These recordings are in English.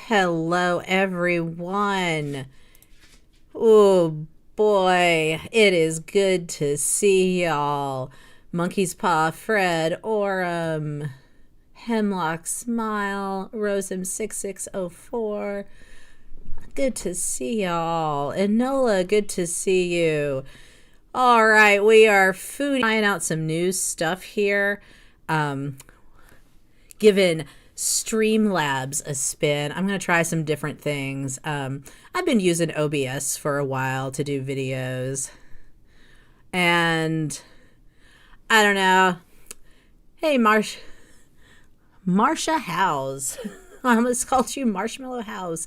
Hello, everyone. Oh boy, it is good to see y'all. Monkey's Paw Fred, Orem, Hemlock Smile, Roseum6604. Good to see y'all. Enola, good to see you. All right, we are trying out some new stuff here. Given Streamlabs a spin. I'm going to try some different things. I've been using OBS for a while to do videos. And I don't know. Hey, Marsha House. I almost called you Marshmallow House.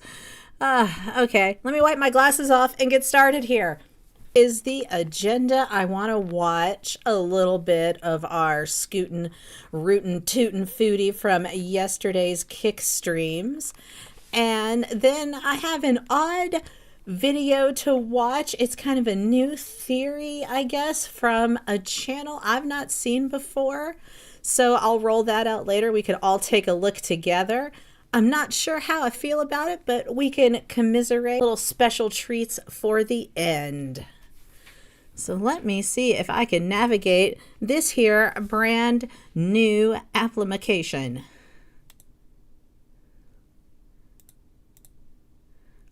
Okay, let me wipe my glasses off and get started here. Is the agenda. I want to watch a little bit of our scootin', rootin', tootin' foodie from yesterday's kick streams. And then I have an odd video to watch. It's kind of a new theory, I guess, from a channel I've not seen before. So I'll roll that out later. We could all take a look together. I'm not sure how I feel about it, but we can commiserate. Little special treats for the end. So let me see if I can navigate this here brand new application.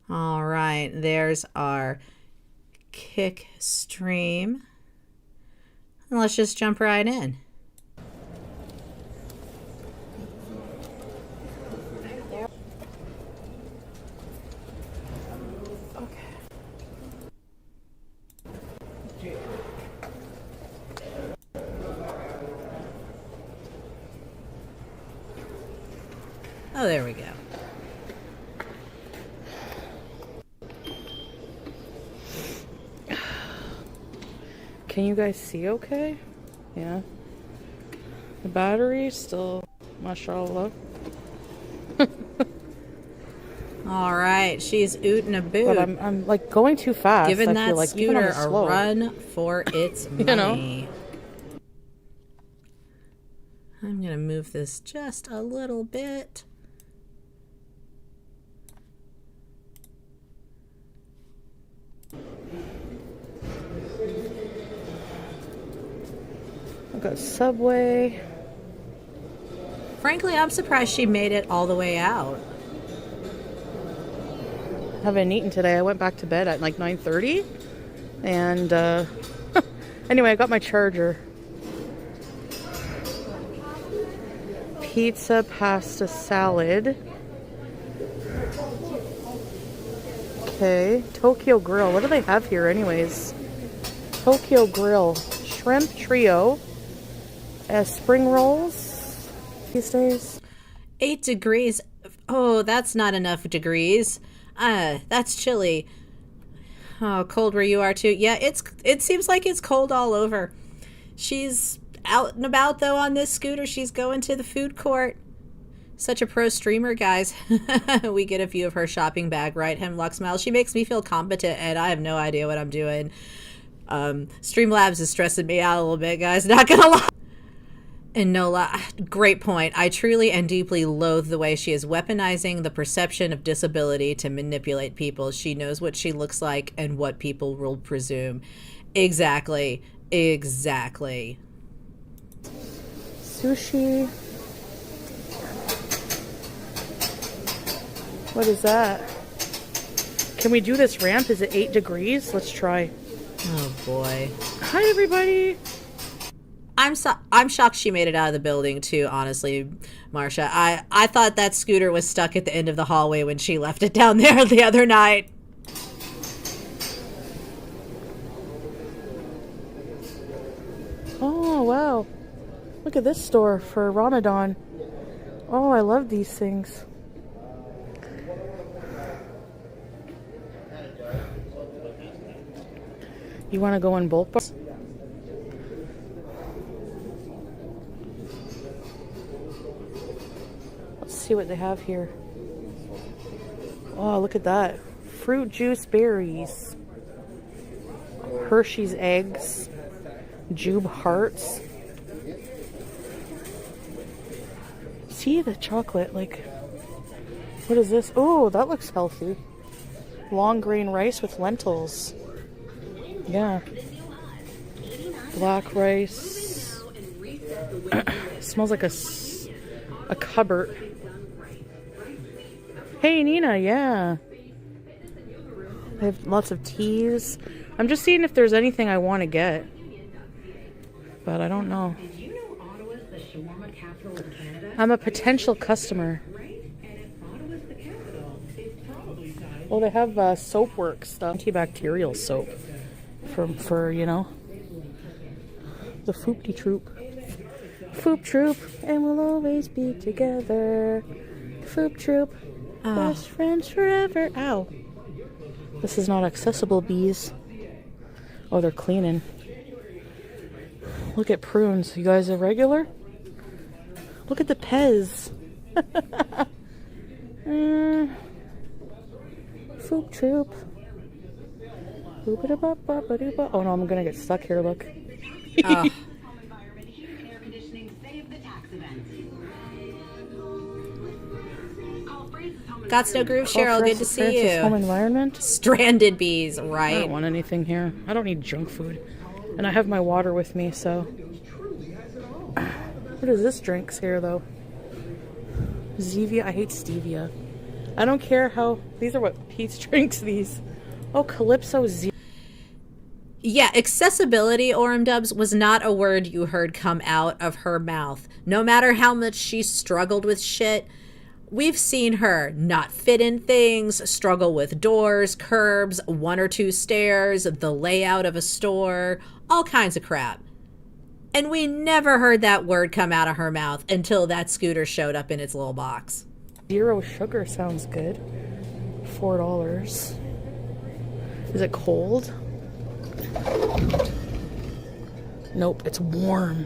All right, there's our kick stream. And let's just jump right in. Oh, there we go. Can you guys see okay? Yeah. The battery still, mashallah. All right, she's ootin' a boot. But I'm like going too fast. Giving I that feel like, scooter a run for its money. You know? I'm gonna move this just a little bit. I've got Subway. Frankly, I'm surprised she made it all the way out. Haven't eaten today. I went back to bed at like 9:30. And anyway, I got my charger. Pizza, pasta, salad. Okay. Tokyo Grill. What do they have here anyways? Tokyo Grill. Shrimp trio. Spring rolls these days. 8 degrees. Oh, that's not enough degrees. That's chilly. Oh, cold where you are too. Yeah, it seems like it's cold all over. She's out and about though on this scooter. She's going to the food court. Such a pro streamer, guys. We get a view of her shopping bag, right? Hemlock Smile. She makes me feel competent and I have no idea what I'm doing. Streamlabs is stressing me out a little bit, guys. Not gonna lie. Enola, great point. I truly and deeply loathe the way she is weaponizing the perception of disability to manipulate people. She knows what she looks like and what people will presume. Exactly. Exactly. Sushi. What is that? Can we do this ramp? Is it 8 degrees? Let's try. Oh boy. Hi everybody. I'm shocked she made it out of the building too, honestly, Marsha. I thought that scooter was stuck at the end of the hallway when she left it down there the other night. Oh, wow. Look at this store for Ramadan. Oh, I love these things. You want to go in both bars? Let's see what they have here. Oh, look at that. Fruit juice berries. Hershey's eggs. Jube hearts. See the chocolate, like What is this? Oh, that looks healthy. Long grain rice with lentils. Yeah. Black rice. Smells like a cupboard. Hey, Nina, yeah. They have lots of teas. I'm just seeing if there's anything I want to get. But I don't know. I'm a potential customer. Well, they have soap work stuff. Antibacterial soap. For you know, the Foodie troop. Foop troop, and we'll always be together. Foop troop, best friends forever. Ow. This is not accessible, bees. Oh, they're cleaning. Look at prunes. You guys are regular? Look at the Pez. Foop troop. Oh no, I'm gonna get stuck here, look. Got Snow Groove, Cheryl, good to see you. Home environment. Stranded bees, right? I don't want anything here. I don't need junk food. And I have my water with me, so. What is this drinks here, though? Zevia. I hate stevia. I don't care how. These are what Pete's drinks, these. Oh, Calypso Z. Yeah, accessibility, Orem Dubs, was not a word you heard come out of her mouth. No matter how much she struggled with shit, we've seen her not fit in things, struggle with doors, curbs, 1 or 2 stairs, the layout of a store, all kinds of crap. And we never heard that word come out of her mouth until that scooter showed up in its little box. Zero sugar sounds good. $4. Is it cold? Nope, it's warm.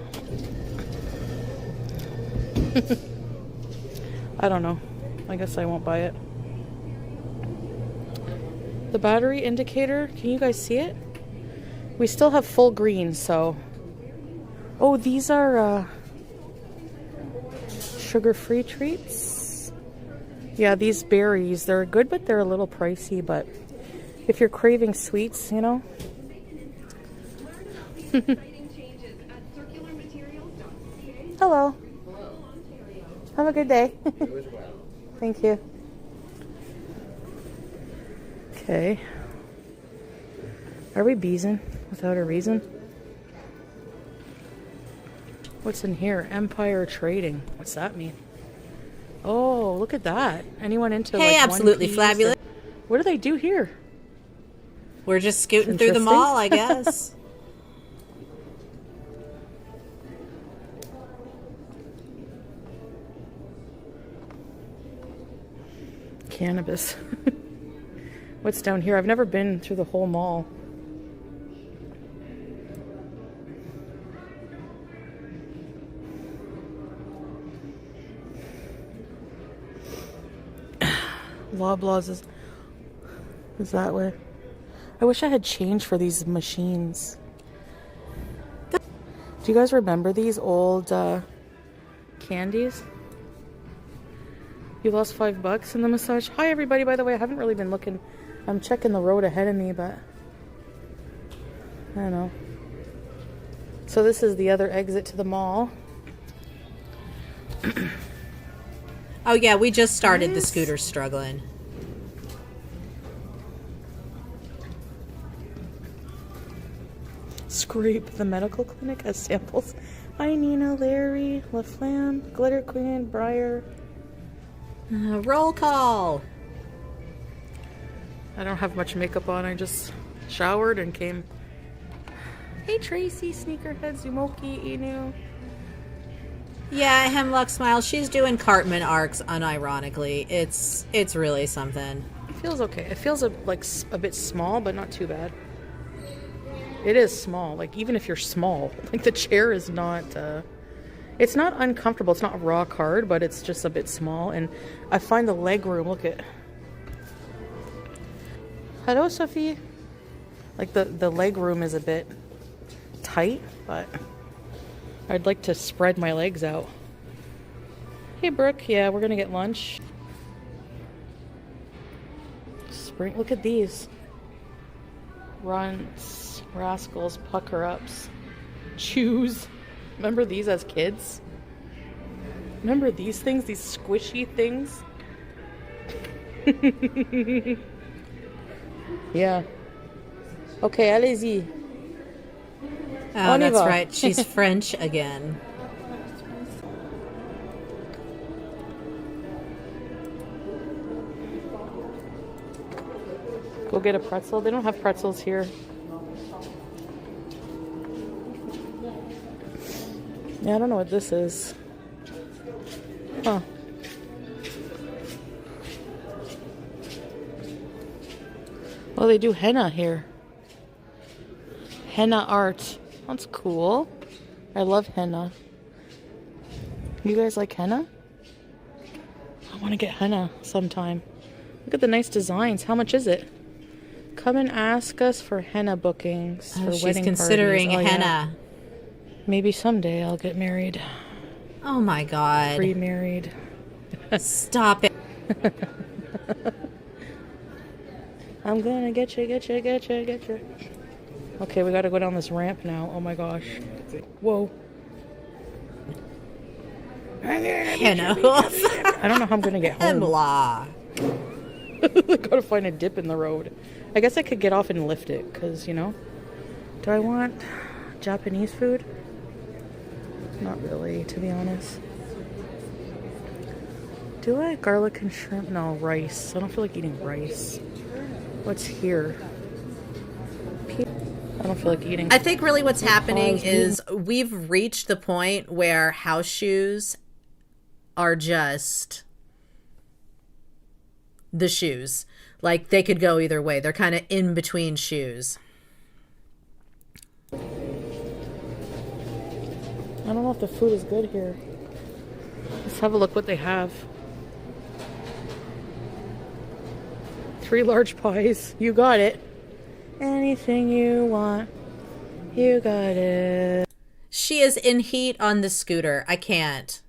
I don't know. I guess I won't buy it. The battery indicator, can you guys see it? We still have full green, so. Oh, these are sugar-free treats. Yeah, these berries, they're good, but they're a little pricey, but if you're craving sweets, you know. Hello. Have a good day. Thank you. Okay. Are we beezing without a reason? What's in here? Empire Trading. What's that mean? Oh, look at that. Anyone into hey, like absolutely fabulous. What do they do here? We're just scooting through the mall, I guess. Cannabis. What's down here? I've never been through the whole mall. Loblaws is that way. I wish I had change for these machines. Do you guys remember these old candies? You lost $5 in the massage. Hi everybody, by the way, I haven't really been looking. I'm checking the road ahead of me, but I don't know. So this is the other exit to the mall. Oh yeah, we just started the scooter struggling. Scrape the medical clinic as samples. Hi Nina, Larry, LaFlamme, Glitter Queen, Briar. Roll call. I don't have much makeup on. I just showered and came. Hey Tracy, Sneakerhead, Zumoki, Inu. Yeah, Hemlock Smile. She's doing Cartman arcs unironically. It's really something. It feels okay. It feels like a bit small, but not too bad. It is small. Like even if you're small, like the chair is not. It's not uncomfortable. It's not rock hard, but it's just a bit small. And I find the leg room. Look at. Hello, Sophie. Like the leg room is a bit tight, but I'd like to spread my legs out. Hey, Brooke. Yeah, we're gonna get lunch. spring. Look at these. Runts, rascals, pucker-ups, chews. Remember these as kids? Remember these things? These squishy things? Yeah. Okay, allez-y. Oh, that's right. She's French again. Go get a pretzel. They don't have pretzels here. Yeah, I don't know what this is. Huh. Well, they do henna here. Henna art. That's cool. I love henna. You guys like henna? I want to get henna sometime. Look at the nice designs. How much is it? Come and ask us for henna bookings for She's wedding considering parties. henna. Yeah. Maybe someday I'll get married. Oh my God. Remarried. Stop it. I'm gonna get you. Okay, we gotta go down this ramp now. Oh my gosh. Whoa. Henna. I don't know how I'm gonna get home. Blah. I gotta find a dip in the road. I guess I could get off and lift it, because, you know. Do I want Japanese food? Not really, to be honest. Do I garlic and shrimp? No, rice. I don't feel like eating rice. What's here? I don't feel like eating. I think really what's happening is we've reached the point where house shoes are just the shoes. Like, they could go either way. They're kind of in between shoes. I don't know if the food is good here. Let's have a look what they have. 3 large pies. You got it. Anything you want. You got it. She is in heat on the scooter. I can't.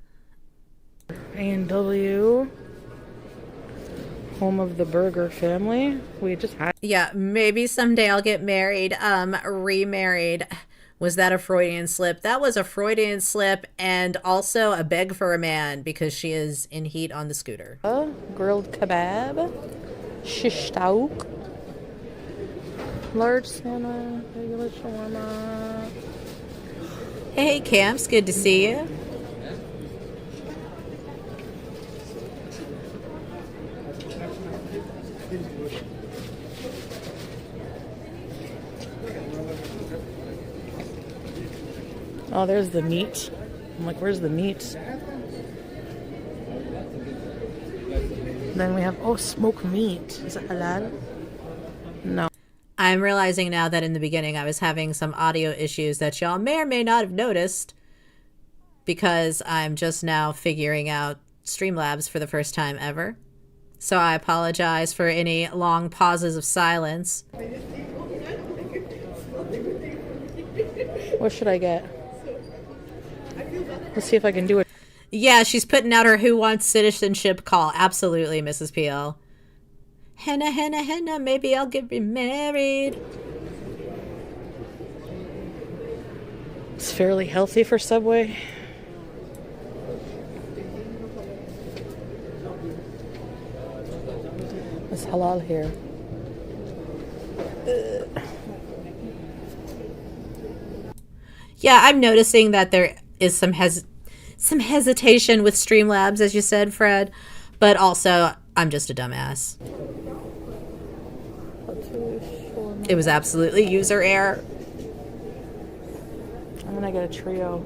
A&W. Home of the Burger family. We just had. Yeah, maybe someday I'll get married. Remarried. Was that a Freudian slip? That was a Freudian slip, and also a beg for a man, because she is in heat on the scooter. Grilled kebab. Shish taouk. Large salmon. Regular shawarma. Hey, Camps. Good to see you. Oh, there's the meat. I'm like, where's the meat? Then we have, oh, smoked meat. Is it halal? No. I'm realizing now that in the beginning I was having some audio issues that y'all may or may not have noticed, because I'm just now figuring out Streamlabs for the first time ever. So I apologize for any long pauses of silence. What should I get? Let's see if I can do it. Yeah, she's putting out her Who Wants Citizenship call. Absolutely, Mrs. Peel. Henna, henna, henna, maybe I'll get remarried. It's fairly healthy for Subway. It's halal here. Yeah, I'm noticing that there is some hesitation with Streamlabs, as you said, Fred. But also, I'm just a dumbass. It was absolutely user error. I'm gonna get a trio.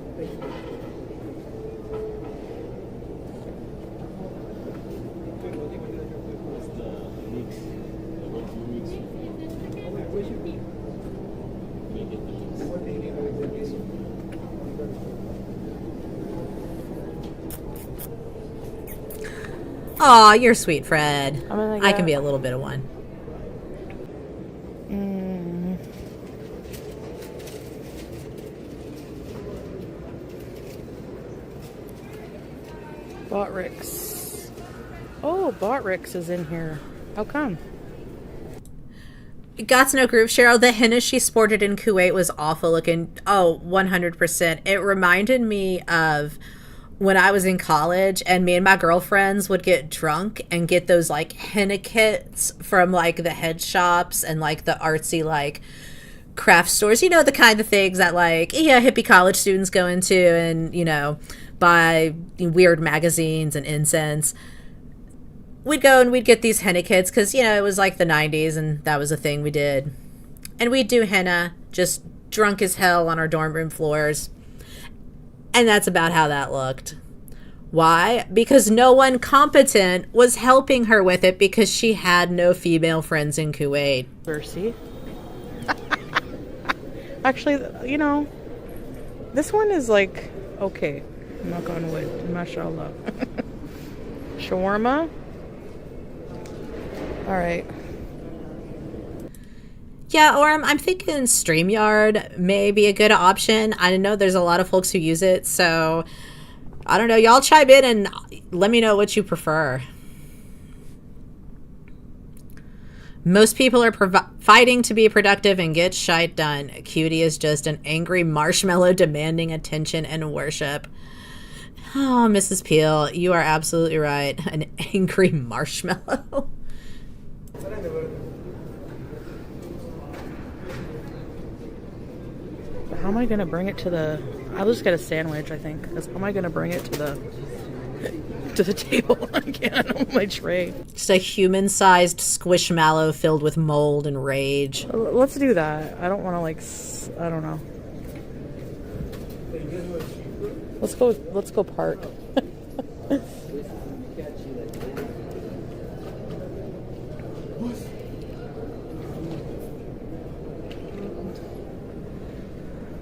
Aw, you're sweet, Fred. Get... I can be a little bit of one. Botrix. Oh, Botrix is in here. How come? Got no groove, Cheryl. The henna she sported in Kuwait was awful looking. Oh, 100%. It reminded me of when I was in college and me and my girlfriends would get drunk and get those like henna kits from like the head shops and like the artsy like craft stores, you know, the kind of things that like, yeah, hippie college students go into and, you know, buy weird magazines and incense. We'd go and we'd get these henna kits because, you know, it was like the 90s and that was a thing we did. And we'd do henna just drunk as hell on our dorm room floors. And that's about how that looked. Why? Because no one competent was helping her with it because she had no female friends in Kuwait. Mercy. Actually, you know, this one is like, okay. Knock on wood. Mashallah. Shawarma. All right. Yeah, or I'm thinking StreamYard may be a good option. I know there's a lot of folks who use it, so I don't know. Y'all chime in and let me know what you prefer. Most people are fighting to be productive and get shite done. Cutie is just an angry marshmallow demanding attention and worship. Oh, Mrs. Peel, you are absolutely right. An angry marshmallow. How am I going to bring it to the... I'll just get a sandwich, I think. How am I going to bring it to the table? I can't on my tray. Just a human-sized squishmallow filled with mold and rage. Let's do that. I don't want to, like... I don't know. Let's go park.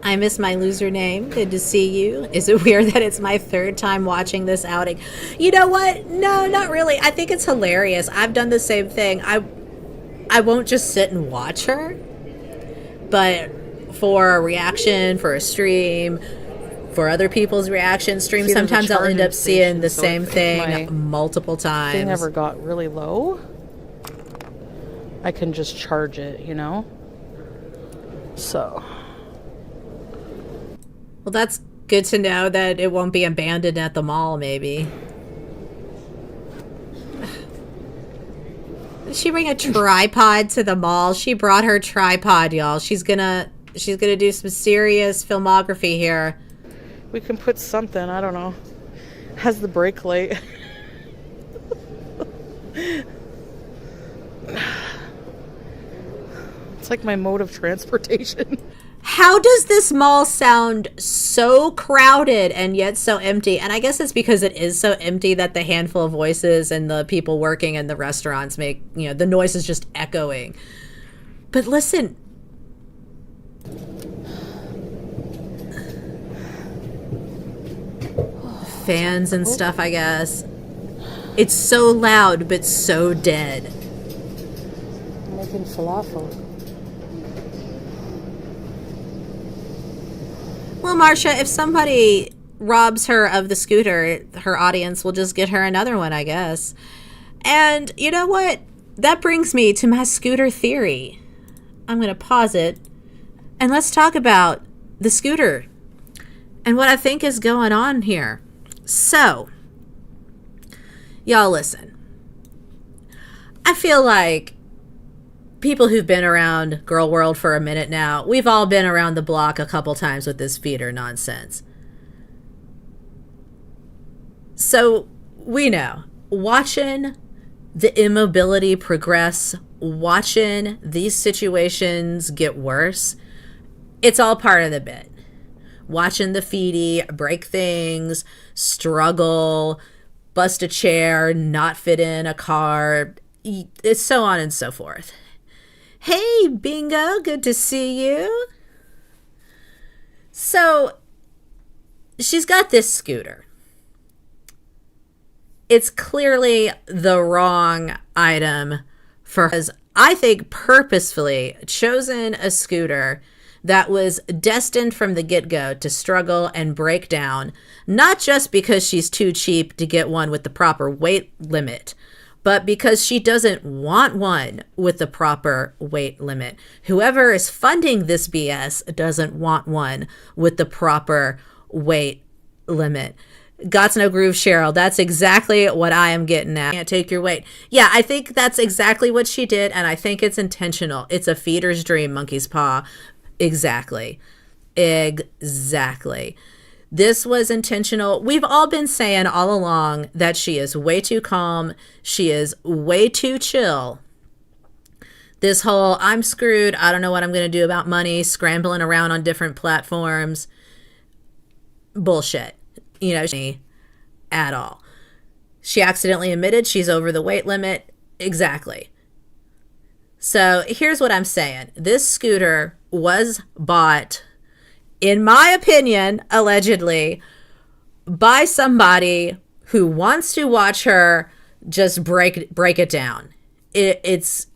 I miss my loser name. Good to see you. Is it weird that it's my third time watching this outing? You know what? No, not really. I think it's hilarious. I've done the same thing. I won't just sit and watch her, but for a reaction, for a stream, for other people's reaction streams, sometimes I'll end up seeing the same thing multiple times. If they never got really low, I can just charge it, you know? So... Well, that's good to know that it won't be abandoned at the mall, maybe. Did she bring a tripod to the mall? She brought her tripod, y'all. She's gonna do some serious filmography here. We can put something, I don't know. Has the brake light. It's like my mode of transportation. How does this mall sound so crowded and yet so empty? And I guess it's because it is so empty that the handful of voices and the people working in the restaurants make, you know, the noise is just echoing. But listen. Fans and stuff, I guess. It's so loud, but so dead. I'm making falafel. Well, Marcia, if somebody robs her of the scooter, her audience will just get her another one, I guess. And you know what? That brings me to my scooter theory. I'm going to pause it and let's talk about the scooter and what I think is going on here. So, y'all listen. I feel like people who've been around Girl World for a minute now, we've all been around the block a couple times with this feeder nonsense. So we know, watching the immobility progress, watching these situations get worse, it's all part of the bit. Watching the feedie break things, struggle, bust a chair, not fit in a car, it's so on and so forth. Hey, Bingo, good to see you. So, she's got this scooter. It's clearly the wrong item for her. I think purposefully chosen a scooter that was destined from the get-go to struggle and break down, not just because she's too cheap to get one with the proper weight limit, but because she doesn't want one with the proper weight limit. Whoever is funding this BS doesn't want one with the proper weight limit. Gots no groove, Cheryl. That's exactly what I am getting at. Can't take your weight. Yeah, I think that's exactly what she did, and I think it's intentional. It's a feeder's dream, monkey's paw. Exactly. Exactly. This was intentional. We've all been saying all along that she is way too calm. She is way too chill. This whole, I'm screwed, I don't know what I'm going to do about money, scrambling around on different platforms. Bullshit. You know, at all. She accidentally admitted she's over the weight limit. Exactly. So here's what I'm saying. This scooter was bought, in my opinion, allegedly, by somebody who wants to watch her just break it down. Its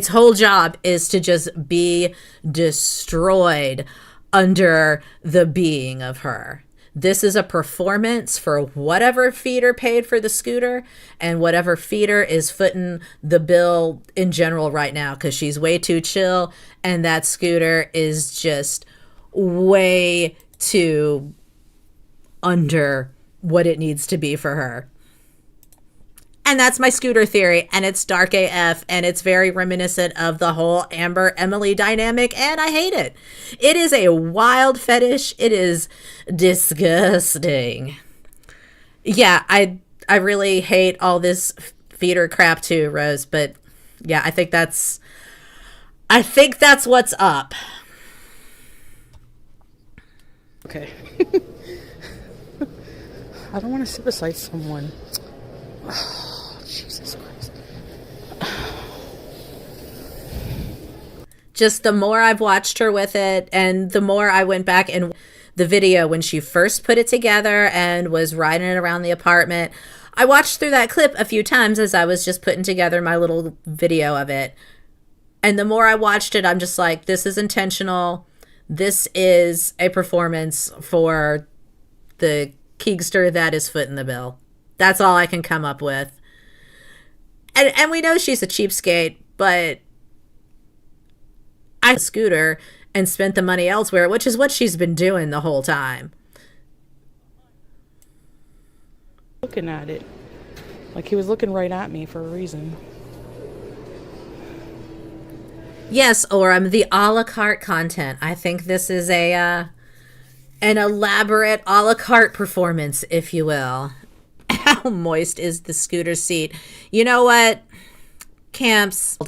whole job is to just be destroyed under the being of her. This is a performance for whatever feeder paid for the scooter and whatever feeder is footing the bill in general right now, because she's way too chill and that scooter is just way too under what it needs to be for her. And that's my scooter theory, and it's dark AF, and it's very reminiscent of the whole Amber-Emily dynamic, and I hate it. It is a wild fetish. It is disgusting. Yeah, I really hate all this feeder crap too, Rose, but yeah, I think that's what's up. Okay. I don't want to sit beside someone. Jesus Christ. Just the more I've watched her with it, and the more I went back and the video when she first put it together and was riding it around the apartment. I watched through that clip a few times as I was just putting together my little video of it. And the more I watched it, I'm just like, this is intentional. This is a performance for the Keegster that is footing the bill. That's all I can come up with. And we know she's a cheapskate, but I scooter and spent the money elsewhere, which is what she's been doing the whole time. Looking at it. Like he was looking right at me for a reason. Yes, or the a la carte content. I think this is an elaborate a la carte performance, if you will. How moist is the scooter seat? You know what? Camps.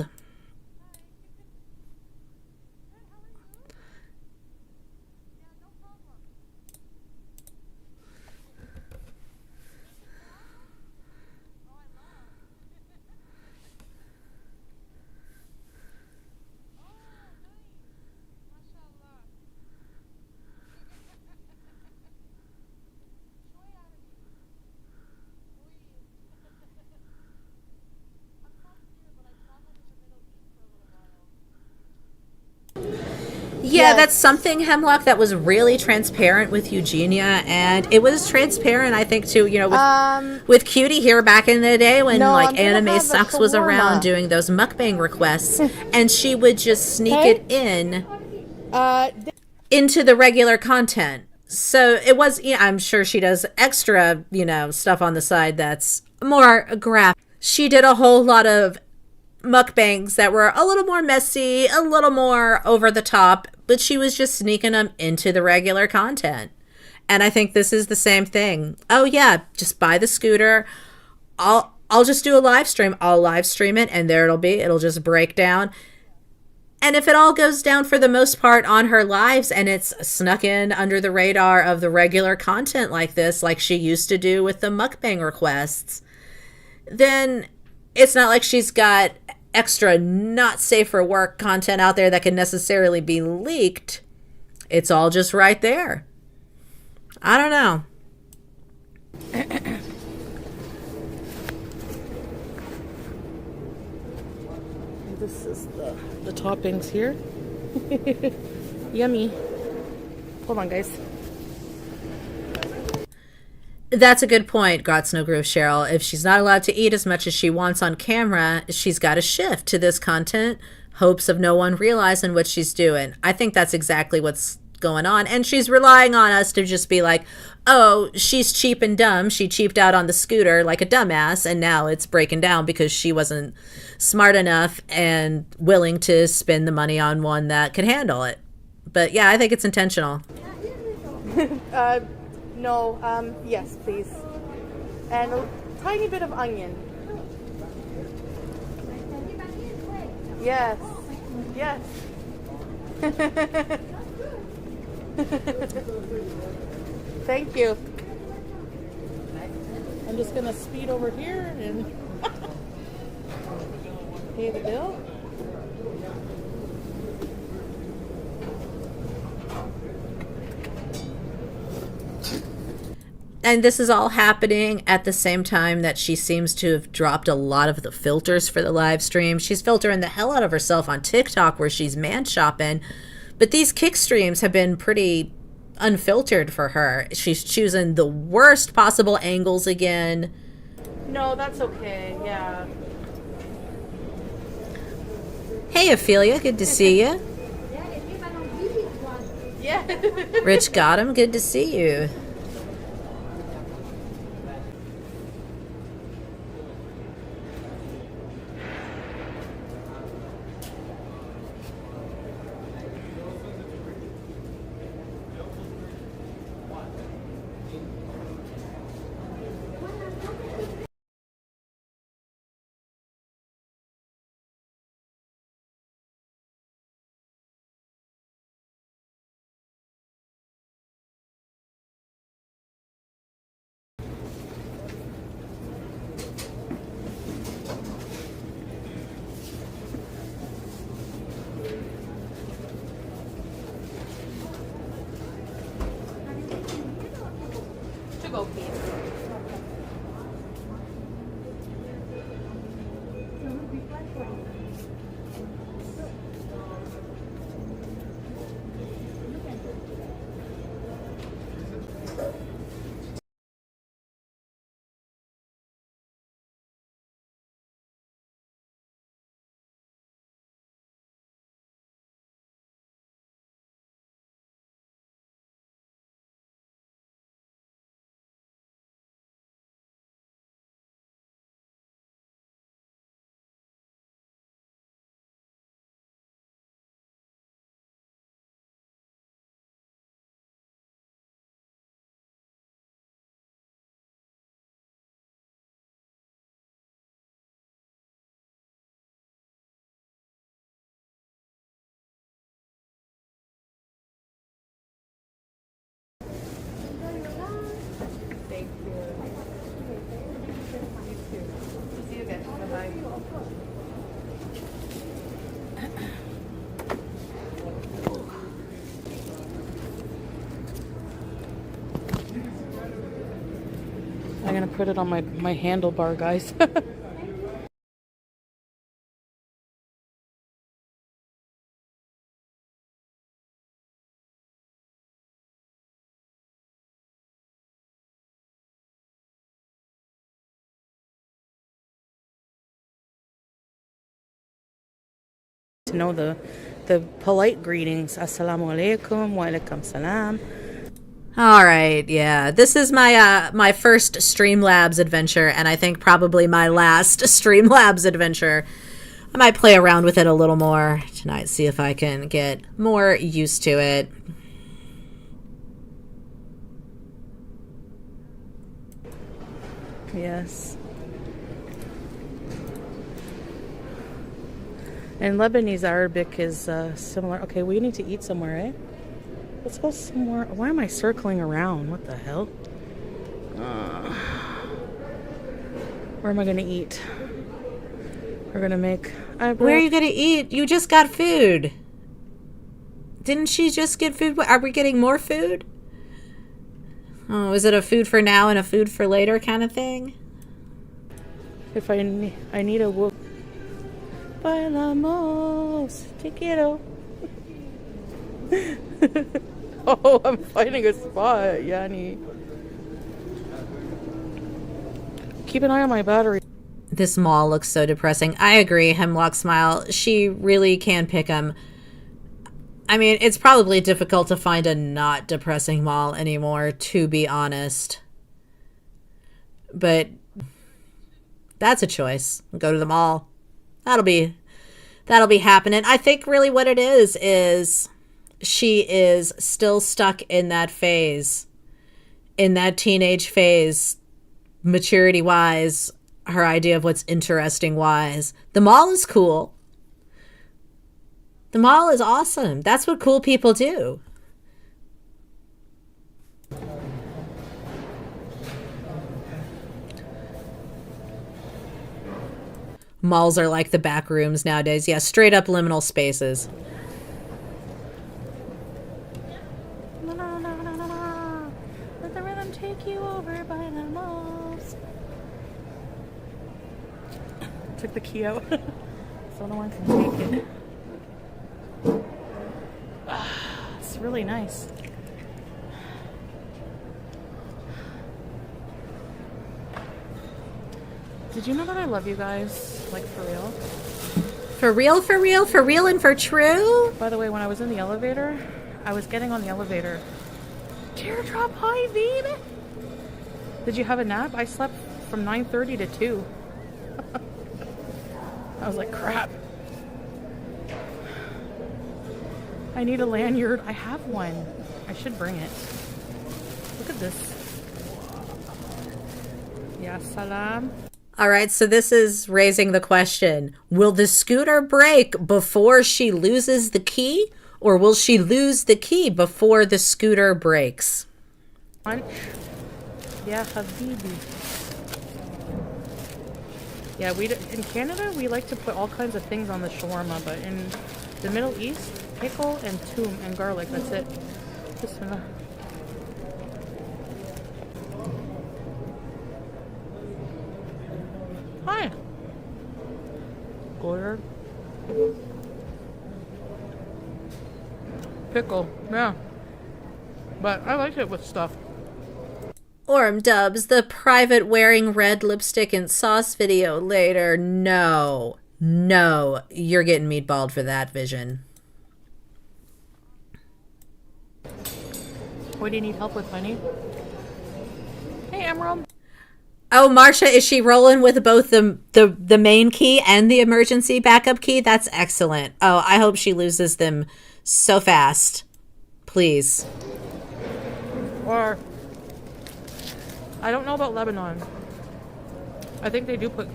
Yeah, yes. That's something, Hemlock, that was really transparent with Eugenia, and it was transparent, I think, too, you know, with Cutie here back in the day when, Anime Sucks was around doing those mukbang requests, and she would just sneak it in into the regular content. So it was, I'm sure she does extra, stuff on the side that's more graphic. She did a whole lot of mukbangs that were a little more messy, a little more over the top, but she was just sneaking them into the regular content. And I think this is the same thing. Oh yeah, just buy the scooter. I'll just do a live stream. I'll live stream it, and there it'll be. It'll just break down. And if it all goes down for the most part on her lives and it's snuck in under the radar of the regular content like this, like she used to do with the mukbang requests, then it's not like she's got extra not safe for work content out there that can necessarily be leaked. It's all just right there. I don't know. This is the toppings here. Yummy. Hold on, guys. That's a good point, Got No Groove Cheryl. If she's not allowed to eat as much as she wants on camera, she's got to shift to this content, hopes of no one realizing what she's doing. I think that's exactly what's going on. And she's relying on us to just be like, oh, she's cheap and dumb. She cheaped out on the scooter like a dumbass, and now it's breaking down because she wasn't smart enough and willing to spend the money on one that could handle it. But yeah, I think it's intentional. No, yes, please. And a tiny bit of onion. Yes. Yes. Thank you. I'm just gonna speed over here and pay the bill. And this is all happening at the same time that she seems to have dropped a lot of the filters for the live stream. She's filtering the hell out of herself on TikTok where she's man shopping. But these kick streams have been pretty unfiltered for her. She's choosing the worst possible angles again. No, that's okay. Yeah. Hey, Ophelia. Good to see you. Yeah. Rich Gotham. Good to see you. To go, please. Thank you. You too. See you again. Bye-bye. I'm gonna put it on my handlebar, guys. To know the polite greetings. Assalamu alaikum, wa alaikum salam. All right, yeah. This is my my first Streamlabs adventure, and I think probably my last Streamlabs adventure. I might play around with it a little more tonight, see if I can get more used to it. Yes. And Lebanese Arabic is similar. Okay, we need to eat somewhere, eh? Let's go somewhere. Why am I circling around? What the hell? Where am I going to eat? We're going to make... Where are you going to eat? You just got food. Didn't she just get food? Are we getting more food? Oh, is it a food for now and a food for later kind of thing? If I need a whoop. Bailamos, te quiero. Oh, I'm finding a spot, Yanni. Keep an eye on my battery. This mall looks so depressing. I agree, Hemlock Smile. She really can pick 'em. I mean, it's probably difficult to find a not depressing mall anymore, to be honest. But that's a choice. Go to the mall. That'll be happening. I think really what it is she is still stuck in that phase, in that teenage phase, maturity wise, her idea of what's interesting wise. The mall is cool. The mall is awesome. That's what cool people do. Malls are like the back rooms nowadays. Yeah, straight up liminal spaces. Let the rhythm take you over by the malls. Took the key out so no one can take it. It's really nice. Did you know that I love you guys? Like, for real? For real, for real, for real, and for true? By the way, when I was in the elevator, I was getting on the elevator. Teardrop high, baby! Did you have a nap? I slept from 9:30 to 2. I was like, crap. I need a lanyard. I have one. I should bring it. Look at this. Ya salam. All right, so this is raising the question. Will the scooter break before she loses the key? Or will she lose the key before the scooter breaks? Lunch. Yeah, habibi. Yeah, in Canada, we like to put all kinds of things on the shawarma, but in the Middle East, pickle and toom and garlic, that's it. Bismillah. Hi. Order. Pickle, yeah. But I like it with stuff. Orm dubs the private wearing red lipstick and sauce video later. No. No. You're getting meatballed for that vision. What do you need help with, honey? Hey, Emerald. Oh, Marsha, is she rolling with both the main key and the emergency backup key? That's excellent. Oh, I hope she loses them so fast. Please. Or, I don't know about Lebanon. I think they do put,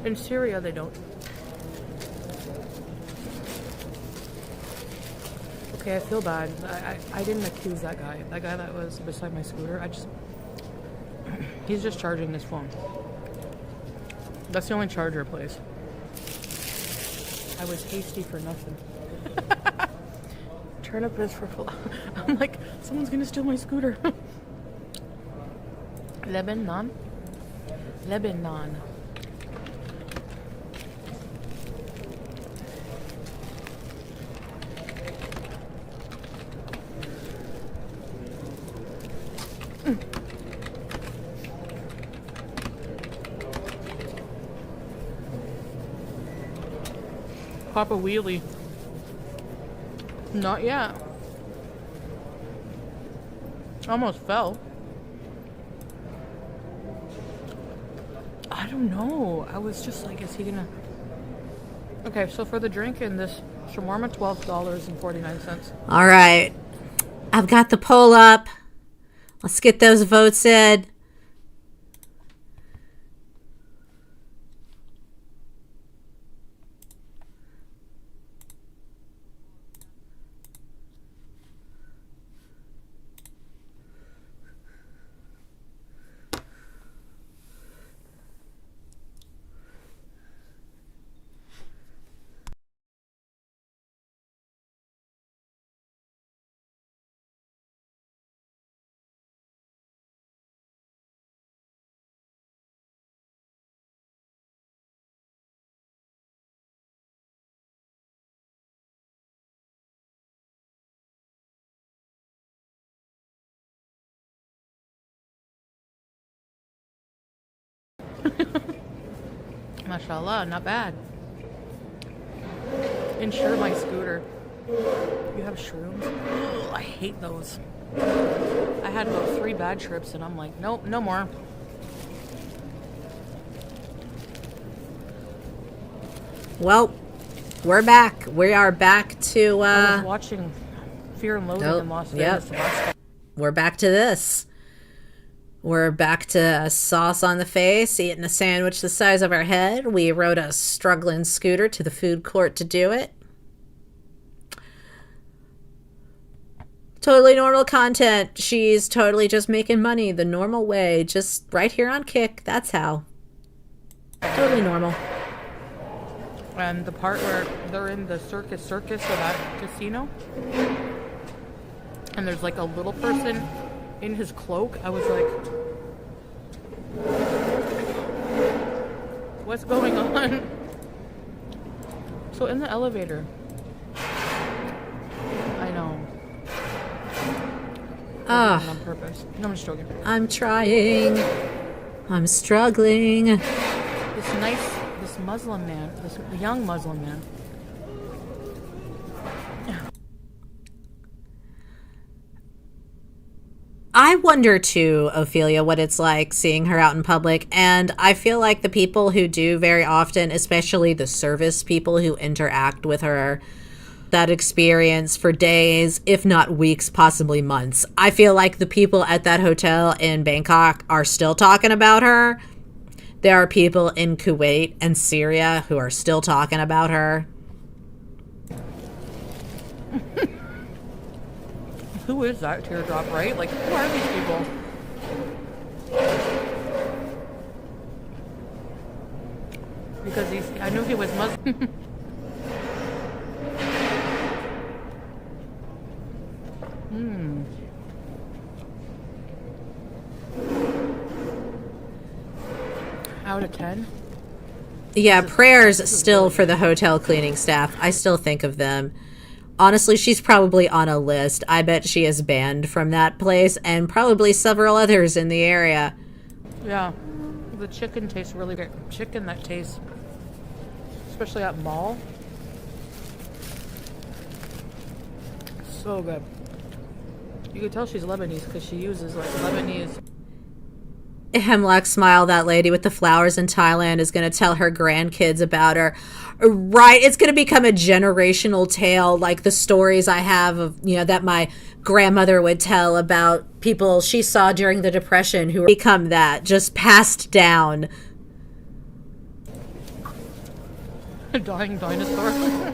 in Syria they don't. Okay, I feel bad. I didn't accuse that guy. That guy that was beside my scooter. He's just charging his phone. That's the only charger place. I was hasty for nothing. Turnip is for full. I'm like, someone's gonna steal my scooter. Lebanon. Lebanon. Pop a wheelie. Not yet. Almost fell. I don't know. I was just like, is he gonna... Okay, so for the drink in this shawarma, $12.49. All right. I've got the poll up. Let's get those votes in. Mashallah, not bad. Insure my scooter. You have shrooms? Ugh, I hate those. I had about 3 bad trips and I'm like, nope, no more. Well, we're back. We are back to I was watching Fear and Loathing in Las Vegas. Yep. We're back to this. We're back to sauce on the face, eating a sandwich the size of our head. We rode a struggling scooter to the food court to do it. Totally normal content. She's totally just making money the normal way, just right here on Kick. That's how. Totally normal. And the part where they're in the circus of that casino, and there's like a little person in his cloak, I was like, what's going on? So in the elevator, I know. On purpose. No, I'm just joking. I'm trying. I'm struggling. This Muslim man, this young Muslim man. I wonder too, Ophelia, what it's like seeing her out in public. And I feel like the people who do very often, especially the service people who interact with her, that experience for days, if not weeks, possibly months. I feel like the people at that hotel in Bangkok are still talking about her. There are people in Kuwait and Syria who are still talking about her. Who is that teardrop, right? Like, who are these people? Because I knew he was Muslim. Out of 10? Yeah, prayers still for the hotel cleaning staff. I still think of them. Honestly, she's probably on a list. I bet she is banned from that place and probably several others in the area. Yeah. The chicken tastes really good. Chicken that tastes, especially at mall. So good. You can tell she's Lebanese because she uses like Lebanese. Hemlock smile, that lady with the flowers in Thailand is going to tell her grandkids about her. Right. It's going to become a generational tale, like the stories I have of, that my grandmother would tell about people she saw during the Depression who become that, just passed down. A dying dinosaur.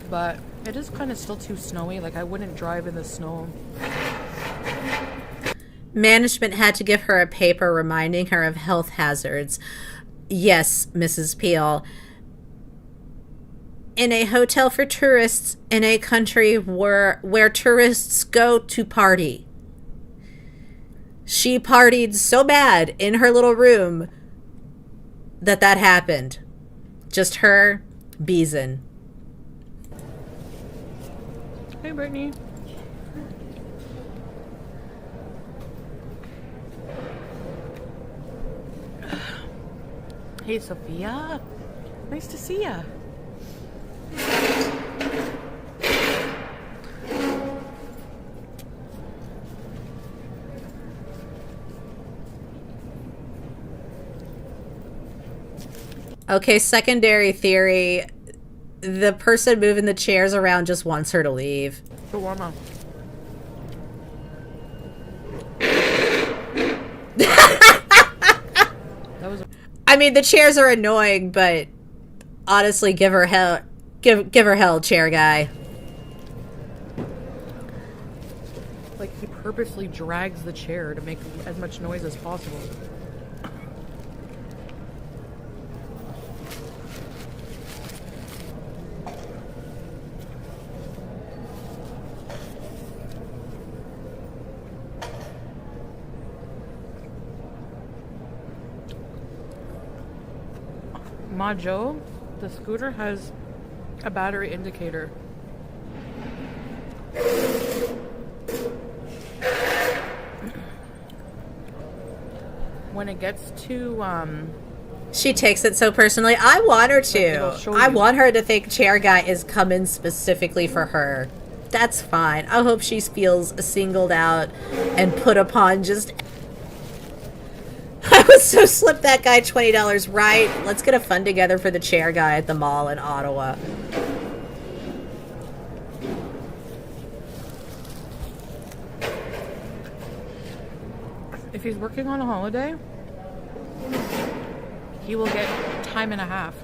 But it is kind of still too snowy. Like, I wouldn't drive in the snow. Management had to give her a paper reminding her of health hazards. Yes, Mrs. Peel. In a hotel for tourists in a country where tourists go to party. She partied so bad in her little room that happened. Just her beezing. Hey, Brittany. Hey, Sophia. Nice to see ya. Okay, secondary theory. The person moving the chairs around just wants her to leave. Shawarma. I mean, the chairs are annoying, but honestly, give her hell, give her hell, chair guy. Like, he purposely drags the chair to make as much noise as possible. Majo, the scooter has A battery indicator. When it gets to She takes it so personally. I want her It'll to. show I you. want her to think Chair Guy is coming specifically for her. That's fine. I hope she feels singled out and put upon. Just I would so slip that guy $20, right? Let's get a fund together for the Chair Guy at the mall in Ottawa. if he's working on a holiday, he will get time and a half.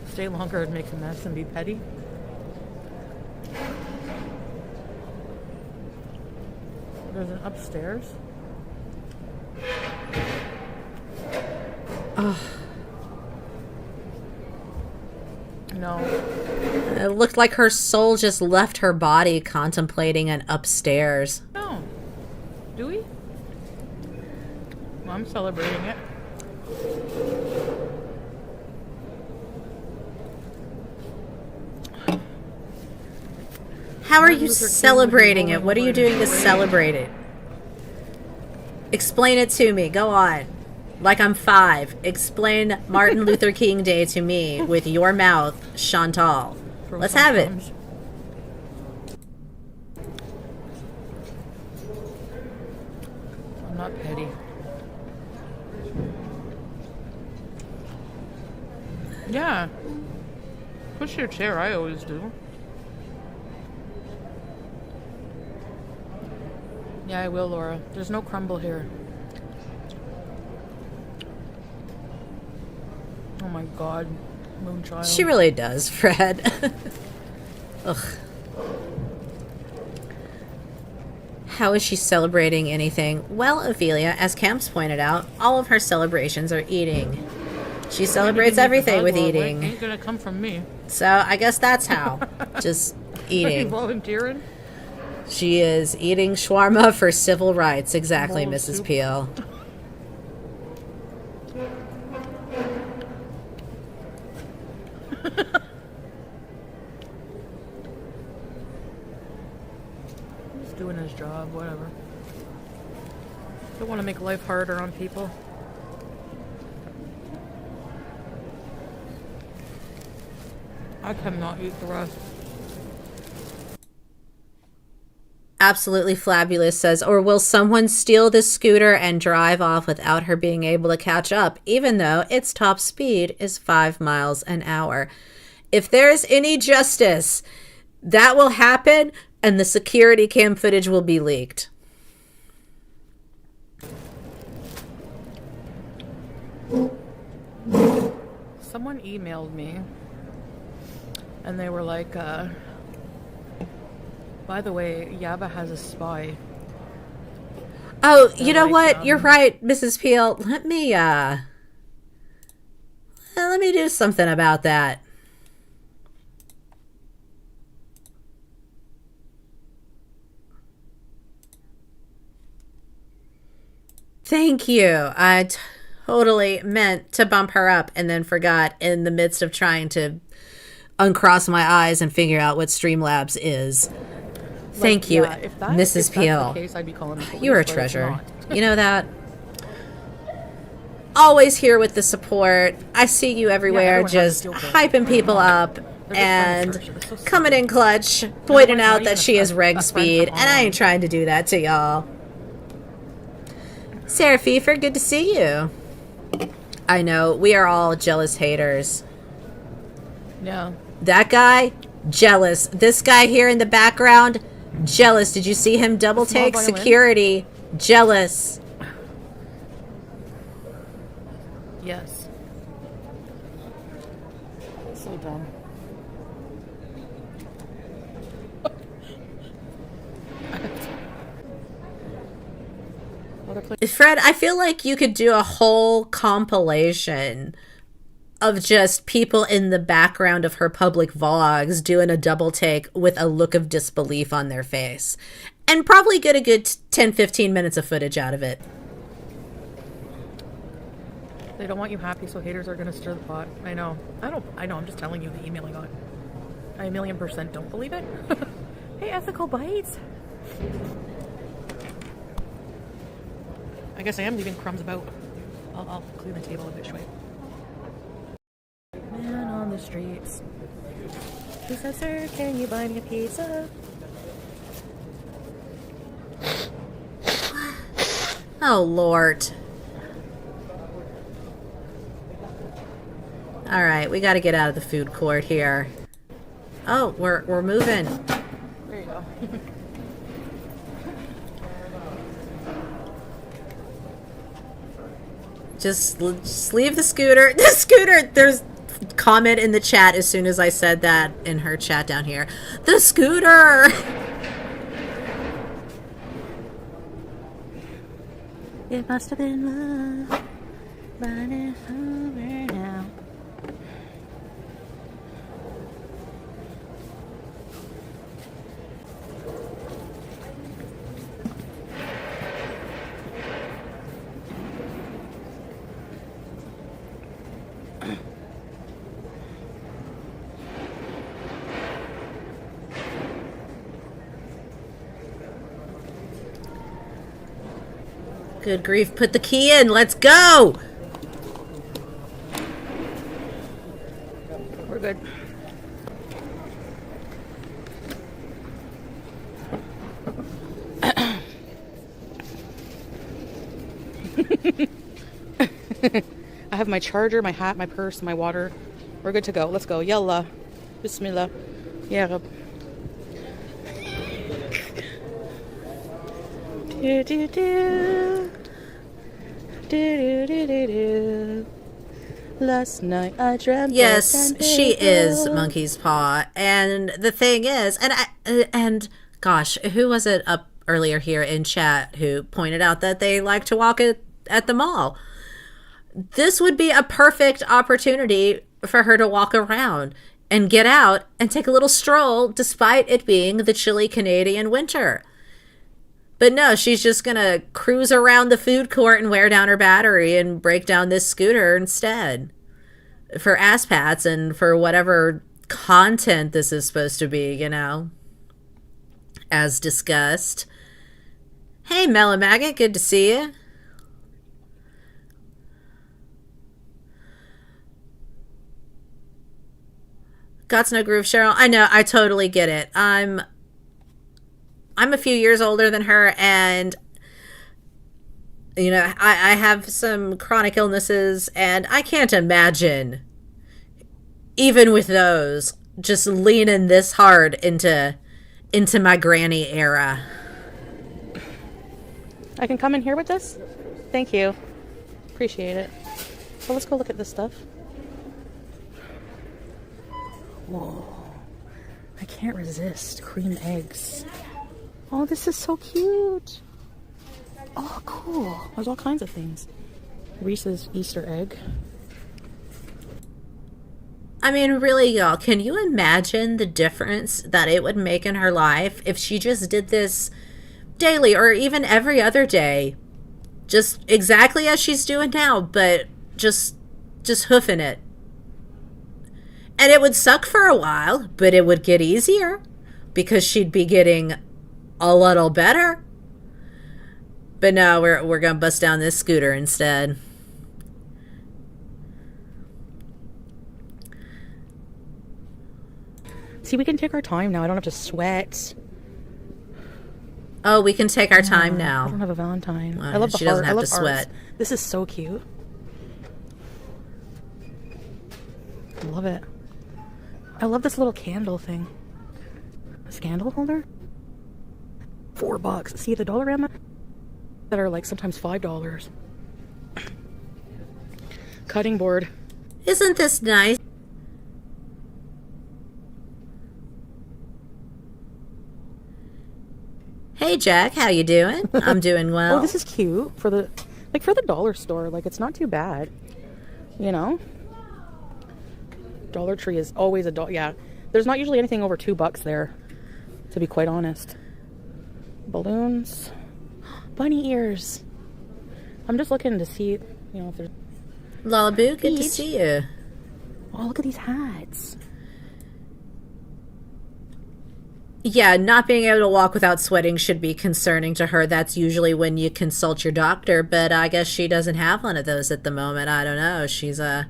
Stay longer and make a mess and be petty. There's an upstairs. No. It looked like her soul just left her body contemplating an upstairs. No. Do we? Well, I'm celebrating it. How are Martin you Luther King celebrating was it? What are you rolling doing to over in the celebrate it? Explain it to me. Go on. Like I'm 5. Explain Martin Luther King Day to me with your mouth, Chantal. Throw Let's some have it. crumbs. I'm not petty. Yeah. Push your chair, I always do. Yeah, I will, Laura. There's no crumble here. Oh my god. Moonchild. She really does, Fred. Ugh. How is she celebrating anything? Well, Ophelia, as Camps pointed out, all of her celebrations are eating. She celebrates everything with eating. Ain't gonna come from me. So I guess that's how. Just Are you eating. volunteering? She is eating shawarma for civil rights. Exactly, Bowl of Mrs. soup. Peel. He's doing his job, whatever. Don't want to make life harder on people. I cannot eat the rest. Absolutely Flabulous says, or will someone steal the scooter and drive off without her being able to catch up, even though its top speed is 5 miles an hour? If there's any justice, that will happen and the security cam footage will be leaked. Someone emailed me and they were like, by the way, Yaba has a spy. Oh, you know like, what? You're right, Mrs. Peel. Let me do something about that. Thank you. I totally meant to bump her up and then forgot in the midst of trying to uncross my eyes and figure out what Streamlabs is. Thank you, if Mrs. that's Peel. the case, I'd be calling the police, You're a but it's treasure. not. You know that? Always here with the support. I see you everywhere, everyone has just a skill hyping people up and just friends first. coming in clutch, pointing not out even that she is a reg friend speed, from and I ain't online. trying to do that to y'all. Sarah Pfeiffer, good to see you. I know, we are all jealous haters. Yeah. That guy, jealous. This guy here in the background, jealous. Did you see him double small take violin? security? Jealous. Yes. So dumb. What a place. Fred, I feel like you could do a whole compilation of just people in the background of her public vlogs doing a double take with a look of disbelief on their face. and probably get a good 10-15 minutes of footage out of it. They don't want you happy, so haters are gonna stir the pot. I know. I know, I'm just telling you the email I got. I 1,000,000% don't believe it. Hey, Ethical Bites. I guess I am leaving crumbs about. I'll clean the table a bit way. Man on the streets. He said, sir, can you buy me a pizza? Oh, Lord. All right, we got to get out of the food court here. Oh, we're moving. There you go. Just leave the scooter. The scooter, there's comment in the chat as soon as I said that in her chat down here. The scooter! It must have been love, but it's over now. Good grief, put the key in, let's go! We're good. I have my charger, my hat, my purse, my water. We're good to go. Let's go. Yalla. Bismillah. Ya Rab. Do do do. Do do do do do. Last night I dreamt. Yes, she is Monkey's Paw, and the thing is, and gosh, who was it up earlier here in chat who pointed out that they like to walk at the mall? This would be a perfect opportunity for her to walk around and get out and take a little stroll, despite it being the chilly Canadian winter. But no, she's just going to cruise around the food court and wear down her battery and break down this scooter instead. For ass pats and for whatever content this is supposed to be, you know. As discussed. Hey, Mellow Maggot, good to see you. God's no groove, Cheryl. I know, I totally get it. I'm a few years older than her, and you know, I have some chronic illnesses, and I can't imagine, even with those, just leaning this hard into my granny era. I can come in here with this? Thank you. Appreciate it. So let's go look at this stuff. Whoa. I can't resist cream eggs. Oh, this is so cute. Oh, cool. There's all kinds of things. Reese's Easter egg. I mean, really, y'all, can you imagine the difference that it would make in her life if she just did this daily or even every other day? Just exactly as she's doing now, but just hoofing it. And it would suck for a while, but it would get easier because she'd be getting a little better. But no, we're gonna bust down this scooter instead. See, we can take our time now. I don't have to sweat. Oh, we can take our time now. I don't have a Valentine. Well, I love the she heart. doesn't have I love to sweat. hearts. This is so cute. I love it. I love this little candle thing. This candle holder? $4. See the Dollarama that are like sometimes $5. Cutting board. Isn't this nice? Hey Jack, how you doing? I'm doing well. Oh, this is cute for the dollar store. Like, it's not too bad, you know. Dollar Tree is always a dollar. Yeah, there's not usually anything over $2 there, to be quite honest. balloons, bunny ears. I'm just looking to see, if there's... Lalaboo, good to see you. Oh, look at these hats. Yeah, not being able to walk without sweating should be concerning to her. That's usually when you consult your doctor, but I guess she doesn't have one of those at the moment. I don't know. She's, I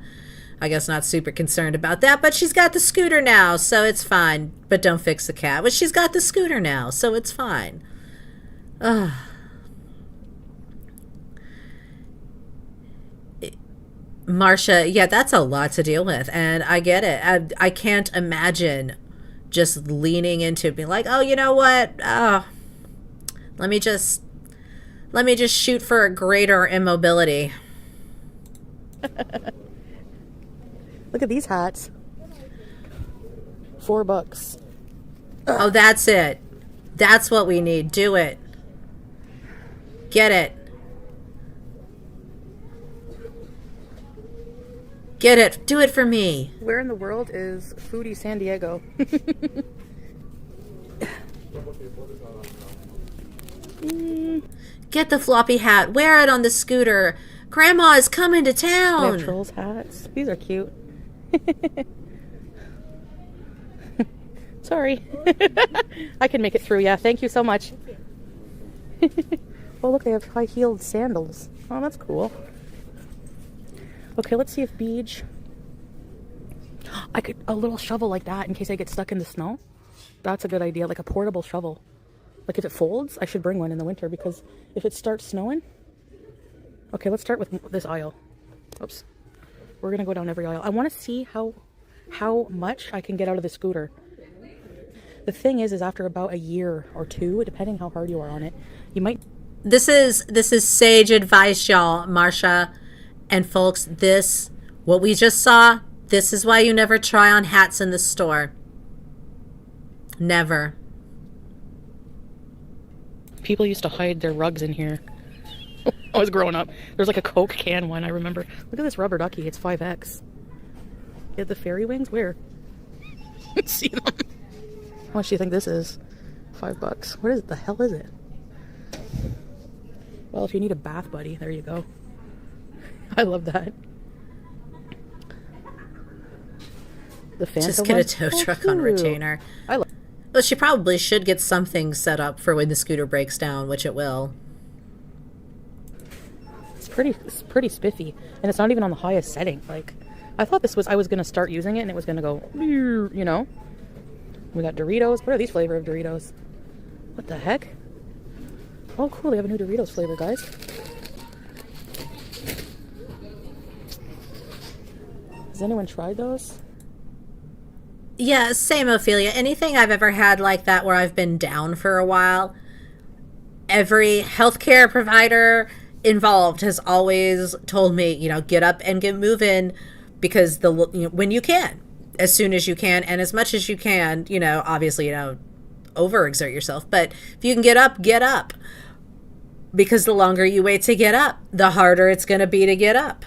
guess not super concerned about that, but she's got the scooter now, so it's fine. But don't fix the cat. But she's got the scooter now, so it's fine. Ugh. Marsha, yeah, that's a lot to deal with, and I get it. I can't imagine just leaning into being like, oh, you know what? Let me just shoot for a greater immobility. Look at these hats. $4. Oh, that's it. That's what we need. Do it. Get it. Get it. Do it for me. Where in the world is Foodie San Diego? Get the floppy hat. Wear it on the scooter. Grandma is coming to They town. have trolls hats. These are cute. Sorry. I can make it through, yeah. Thank you so much. Oh, look, they have high-heeled sandals. Oh, that's cool. Okay, let's see if Beej... a little shovel like that in case I get stuck in the snow. That's a good idea, like a portable shovel. Like if it folds, I should bring one in the winter because if it starts snowing... Okay, let's start with this aisle. Oops. We're gonna go down every aisle. I want to see how much I can get out of the scooter. The thing is after about a year or two, depending how hard you are on it, you might... This is sage advice, y'all. Marsha and folks, what we just saw, this is why you never try on hats in the store. Never. People used to hide their rugs in here. I was growing up. There's like a Coke can one, I remember. Look at this rubber ducky. It's 5X. Get the fairy wings? Where? See them? How much do you think this is? $5. What is the hell is it? Well, if you need a bath buddy, there you go. I love that. The Fanta Just get a ones? tow Oh, truck on cute. retainer. I love. Well, she probably should get something set up for when the scooter breaks down, which it will. It's pretty spiffy, and it's not even on the highest setting. Like, I thought I was gonna start using it, and it was gonna go, you know. We got Doritos. What are these flavor of Doritos? What the heck? Oh, cool! They have a new Doritos flavor, guys. Has anyone tried those? Yeah, same, Ophelia. Anything I've ever had like that where I've been down for a while, every healthcare provider involved has always told me, get up and get moving because when you can, as soon as you can and as much as you can, obviously, overexert yourself. But if you can get up. Because the longer you wait to get up, the harder it's going to be to get up.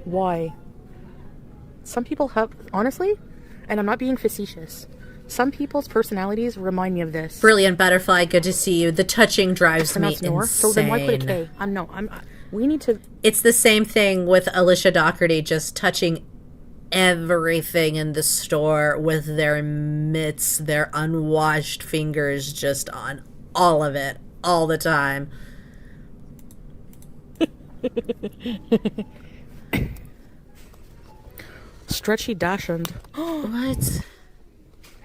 Why? Some people have, honestly, and I'm not being facetious, some people's personalities remind me of this. Brilliant Butterfly, good to see you. The touching drives me Nor. insane. So then why put a K? We need to... It's the same thing with Alicia Doherty just touching everything in the store with their mitts, their unwashed fingers just on all of it, all the time. Stretchy Dachshund. What?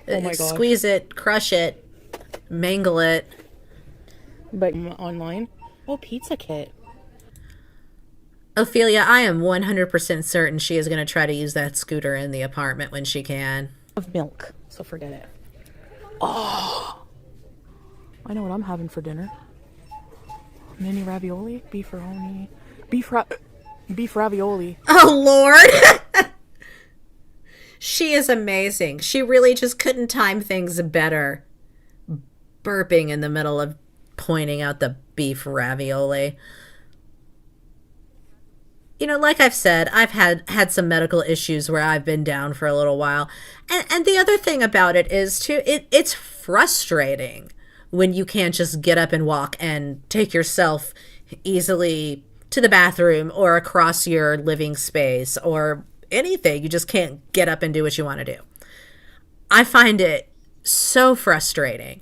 Oh my god. Squeeze it, crush it, mangle it. But online? Oh, Pizza Kit. Ophelia, I am 100% certain she is going to try to use that scooter in the apartment when she can. Of milk, so forget it. Oh! I know what I'm having for dinner. Mini ravioli, beef ravioli. Oh, Lord! She is amazing. She really just couldn't time things better. Burping in the middle of pointing out the beef ravioli. You know, like I've said, I've had some medical issues where I've been down for a little while. And the other thing about it is, too, it's frustrating when you can't just get up and walk and take yourself easily to the bathroom or across your living space or anything. You just can't get up and do what you want to do. I find it so frustrating.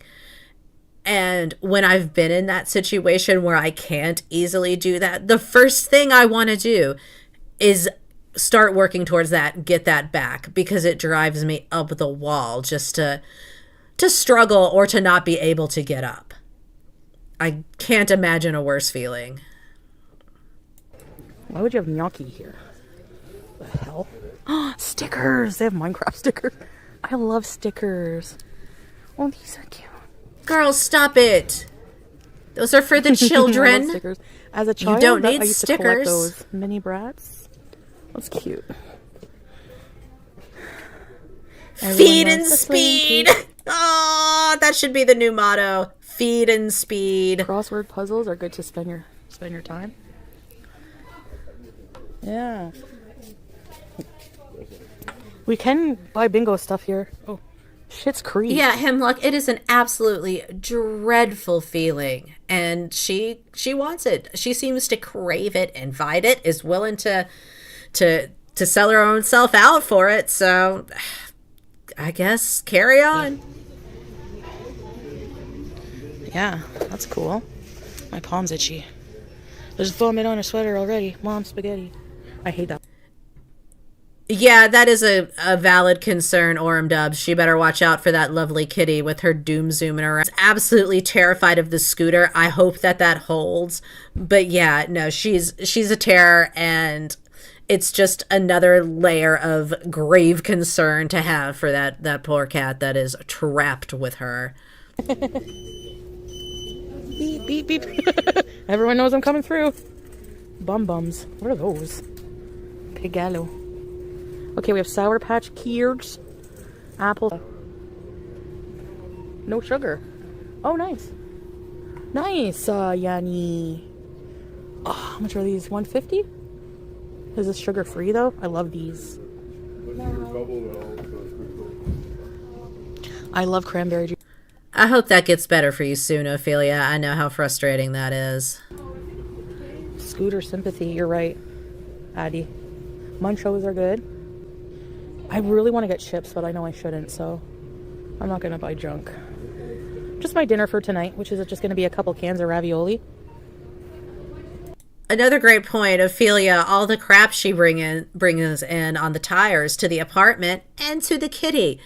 And when I've been in that situation where I can't easily do that, the first thing I want to do is start working towards that, get that back, because it drives me up the wall just to struggle or to not be able to get up. I can't imagine a worse feeling. Why would you have gnocchi here? The hell? Stickers! They have Minecraft stickers. I love stickers. Oh, these are cute. Girls, stop it. Those are for the children. Stickers. As a child, you don't need I used stickers. To collect those mini brats. That's cute. Feed and speed. Oh, that should be the new motto. Feed and speed. Crossword puzzles are good to spend your time. Yeah. We can buy bingo stuff here. Oh. Schitt's Creek. Yeah, Hemlock, it is an absolutely dreadful feeling. And she wants it. She seems to crave it, invite it, is willing to sell her own self out for it. So I guess carry on. Yeah, that's cool. My palm's itchy. There's vomit on her sweater already. Mom, spaghetti. I hate that. Yeah, that is a valid concern, Orem Dubs. She better watch out for that lovely kitty with her doom zooming around. Absolutely terrified of the scooter. I hope that holds. But yeah, no, she's a terror, and it's just another layer of grave concern to have for that poor cat that is trapped with her. Beep, beep, beep. Everyone knows I'm coming through. Bums. What are those? Pigallo. Okay, we have Sour Patch Kids. Apple. No sugar. Oh, nice. Nice, Yanni. Oh, how much are these? $1.50? Is this sugar free though? I love these. I love cranberry juice. I hope that gets better for you soon, Ophelia. I know how frustrating that is. Scooter sympathy, you're right, Addie. Munchos are good. I really want to get chips, but I know I shouldn't, so I'm not going to buy junk. Just my dinner for tonight, which is just going to be a couple cans of ravioli. Another great point, Ophelia, all the crap she brings in on the tires to the apartment and to the kitty.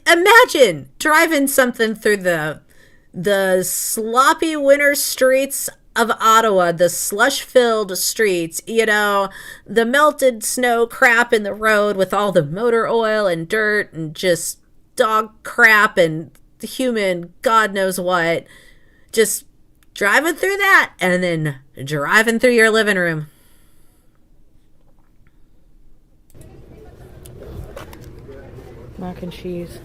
Imagine driving something through the sloppy winter streets of Ottawa, the slush-filled streets, you know, the melted snow crap in the road with all the motor oil and dirt and just dog crap and human God knows what. Just driving through that and then driving through your living room. Mac and cheese.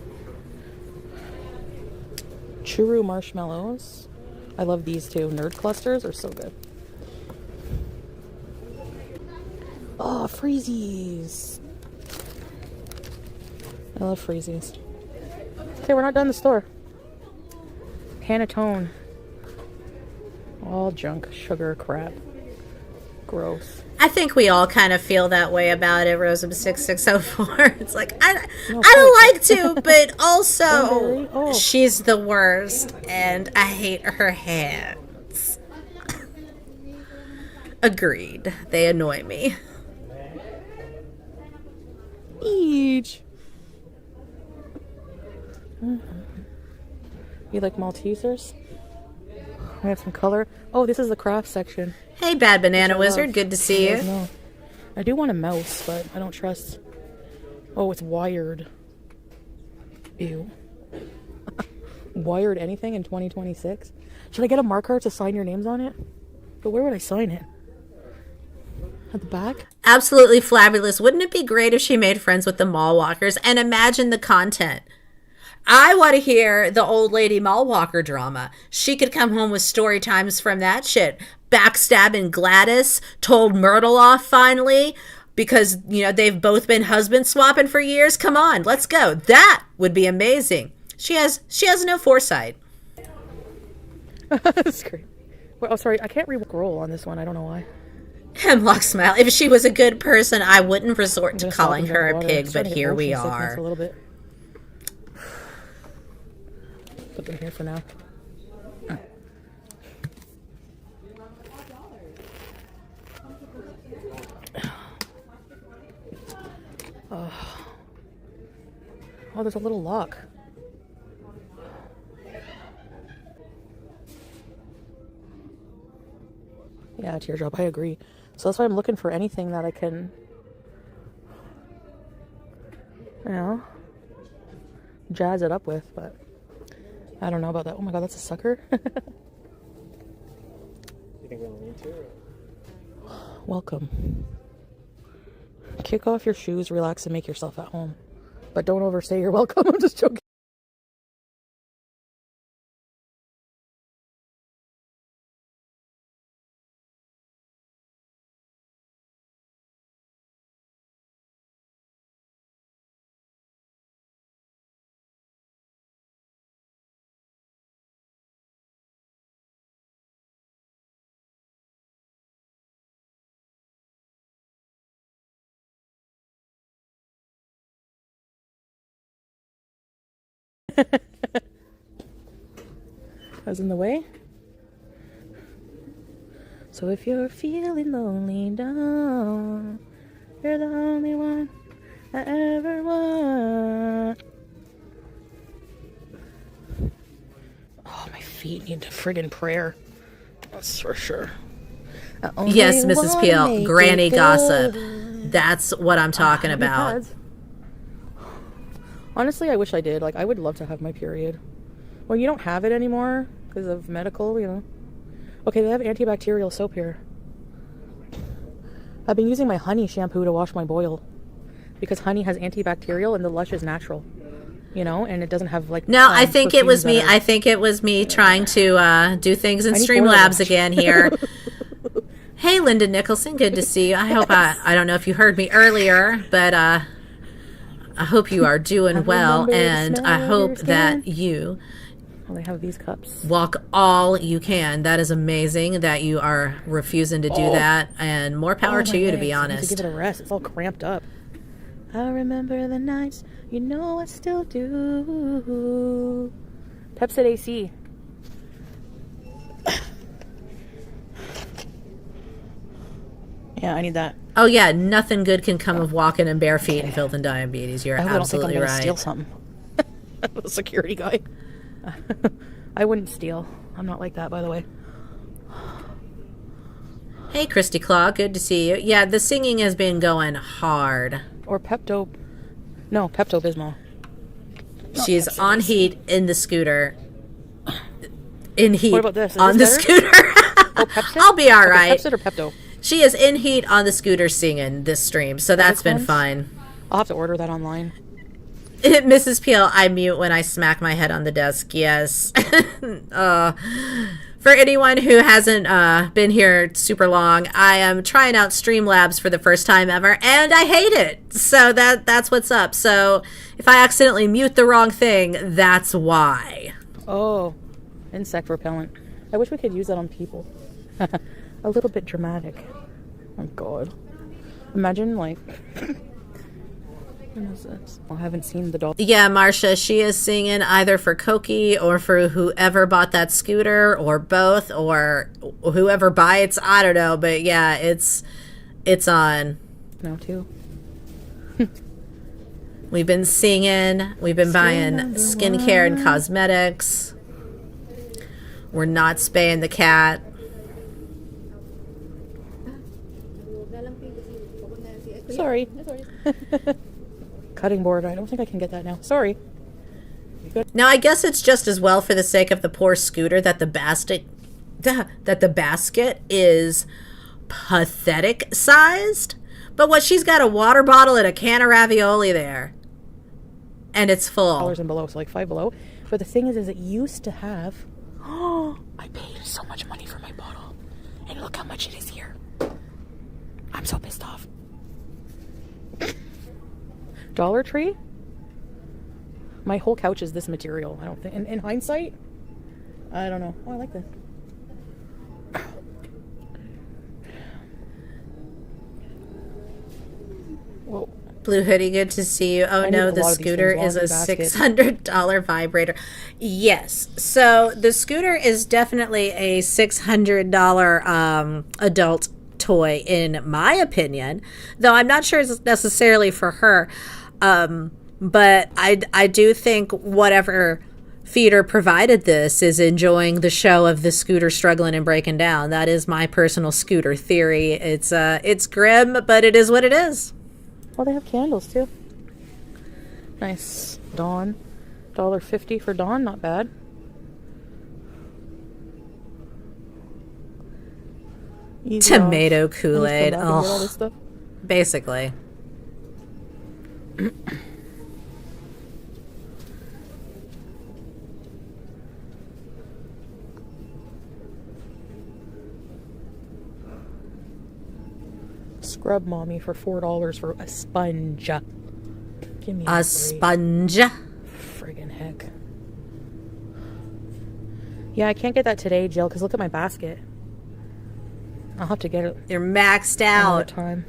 Churro marshmallows. I love these too. Nerd clusters are so good. Oh, Freezies. I love Freezies. Okay, we're not done the store. Panettone. All junk, sugar, crap. Gross. I think we all kind of feel that way about it, Rosem6604. It's like, I don't like to, but also, she's the worst, and I hate her hands. Agreed. They annoy me. Each. You like Maltesers? We have some color. Oh, this is the craft section. Hey, Bad Banana Wizard. Good to see you. No. I do want a mouse, but I don't trust. Oh, it's wired. Ew. Wired anything in 2026? Should I get a marker to sign your names on it? But where would I sign it? At the back? Absolutely fabulous. Wouldn't it be great if she made friends with the mall walkers? And imagine the content. I want to hear the old lady Mallwalker drama. She could come home with story times from that shit. Backstabbing Gladys, told Myrtle off finally because, you know, they've both been husband swapping for years. Come on, let's go. That would be amazing. She has no foresight. That's great. Well, oh, sorry, I can't read scroll on this one. I don't know why. Hemlock smile. If she was a good person, I wouldn't resort to calling her a pig, but here we are. A little bit. Put them here for now. Oh, there's a little lock. Yeah, teardrop, I agree. So that's why I'm looking for anything that I can, you know, jazz it up with, but I don't know about that. Oh my god, that's a sucker. You think we'll need to? Welcome. Kick off your shoes, relax, and make yourself at home. But don't overstay your welcome. I'm just joking. I was in the way. So if you're feeling lonely, don't. You're the only one I ever want. Oh, my feet need a friggin' prayer. That's for sure. Yes, Mrs. Peel, granny gossip. That's what I'm talking about. Honestly, I wish I did. Like, I would love to have my period. Well, you don't have it anymore because of medical, you know. Okay, they have antibacterial soap here. I've been using my honey shampoo to wash my boil because honey has antibacterial and the Lush is natural, you know, and it doesn't have like. No, I think it was me. I think it was me trying to do things in Streamlabs again here. Hey, Linda Nicholson, good to see you. I hope I don't know if you heard me earlier, but I hope you are doing well, and I hope that you. Well, they have these cups. Walk all you can. That is amazing that you are refusing to do that, and more power to you, to be honest. I need to give it a rest. It's all cramped up. I remember the nights, you know I still do. Pepsid AC. Yeah, I need that. Oh yeah, nothing good can come of walking in bare feet and filth and diabetes. You're absolutely I don't think I'm gonna right. Steal something. I'm a security guy. I wouldn't steal. I'm not like that, by the way. Hey, Christy Claw, good to see you. Yeah, the singing has been going hard. Or Pepto. No, Pepto-Bismol. She's on heat in the scooter. In heat what about this? on the scooter. Oh, Pepsi? I'll be all right. Pepsi or Pepto? She is in heat on the scooter singing this stream, so that's been fine. I'll have to order that online. Mrs. Peel, I mute when I smack my head on the desk. Yes. For anyone who hasn't been here super long, I am trying out Streamlabs for the first time ever, and I hate it. So that's what's up. So if I accidentally mute the wrong thing, that's why. Oh, insect repellent. I wish we could use that on people. A little bit dramatic. Oh, God. Imagine, like... What is this? I haven't seen the doll. Yeah, Marcia, she is singing either for Cokie or for whoever bought that scooter, or both, or whoever bites. I don't know, but yeah, it's on. No, too. We've been singing. We've been buying skincare and cosmetics. We're not spaying the cat. Sorry. Cutting board. I don't think I can get that now. Sorry. Now, I guess it's just as well for the sake of the poor scooter that the basket is pathetic sized. But what, she's got a water bottle and a can of ravioli there. And it's full. $5 and below, so like 5 below. But the thing is it used to have... Oh, I paid so much money for my bottle. And look how much it is here. I'm so pissed off. Dollar Tree? My whole couch is this material, I don't think. In hindsight, I don't know. Oh, I like this. Whoa. Blue Hoodie, good to see you. Oh no, the scooter is a $600 vibrator. Yes. So the scooter is definitely a $600 adult toy, in my opinion. Though I'm not sure it's necessarily for her. But I do think whatever feeder provided this is enjoying the show of the scooter struggling and breaking down. That is my personal scooter theory. It's grim, but it is what it is. Oh, they have candles too. Nice. Dawn. $1.50 for Dawn, not bad. Easy Tomato off. Kool-Aid. All this stuff. Basically. Scrub mommy for $4 for a sponge. Give me a sponge. Friggin' heck. Yeah, I can't get that today, Jill, because look at my basket. I'll have to get it. You're maxed out. Time.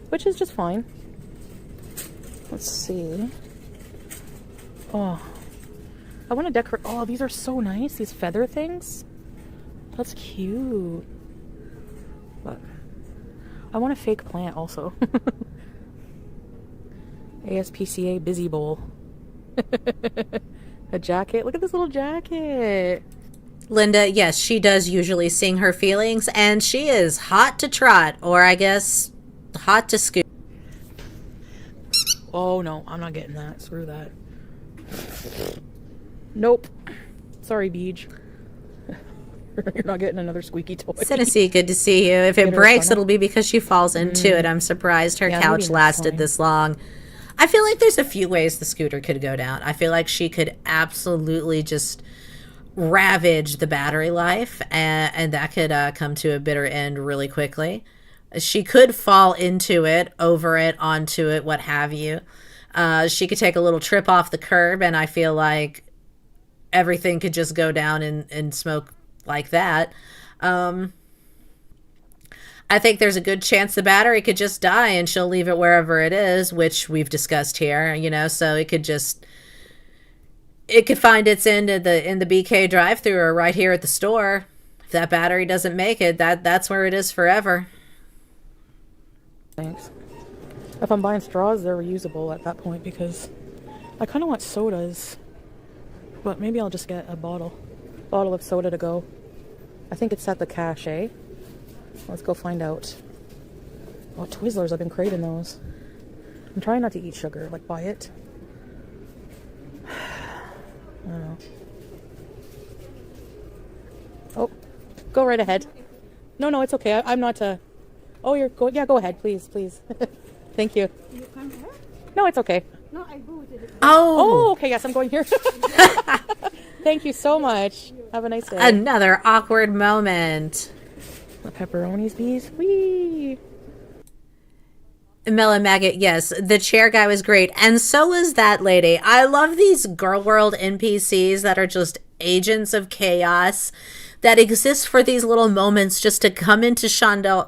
Which is just fine. Let's see. Oh. I want to decorate. Oh, these are so nice. These feather things. That's cute. But I want a fake plant also. ASPCA Busy Bowl. A jacket. Look at this little jacket. Linda, yes, she does usually sing her feelings, and she is hot to trot, or I guess hot to scoot. Oh no, I'm not getting that. Screw that. Nope. Sorry, Beej. You're not getting another squeaky toy. Tennessee, good to see you. If it breaks, it'll be because she falls into it. I'm surprised her couch lasted this long. I feel like there's a few ways the scooter could go down. I feel like she could absolutely just ravage the battery life, and that could come to a bitter end really quickly. She could fall into it, over it, onto it, what have you. She could take a little trip off the curb, and I feel like everything could just go down in smoke like that. I think there's a good chance the battery could just die and she'll leave it wherever it is, which we've discussed here, you know, so it could find its end in the BK drive-thru or right here at the store. If that battery doesn't make it, that's where it is forever. Thanks. If I'm buying straws, they're reusable at that point because I kind of want sodas, but maybe I'll just get a bottle of soda to go. I think it's at the cache. Let's go find out. Oh, Twizzlers, I've been craving those. I'm trying not to eat sugar, like buy it. I don't know. Oh, go right ahead. No, it's okay. I'm not Oh, you're go. Yeah, go ahead, please. Thank you. You come here? No, it's okay. No, I go with it. Oh, okay. Yes, I'm going here. Thank you so much. Have a nice day. Another awkward moment. The pepperonis, bees. Whee! Melon Maggot, yes, the chair guy was great, and so was that lady. I love these Girl World NPCs that are just agents of chaos that exist for these little moments just to come into Chantal's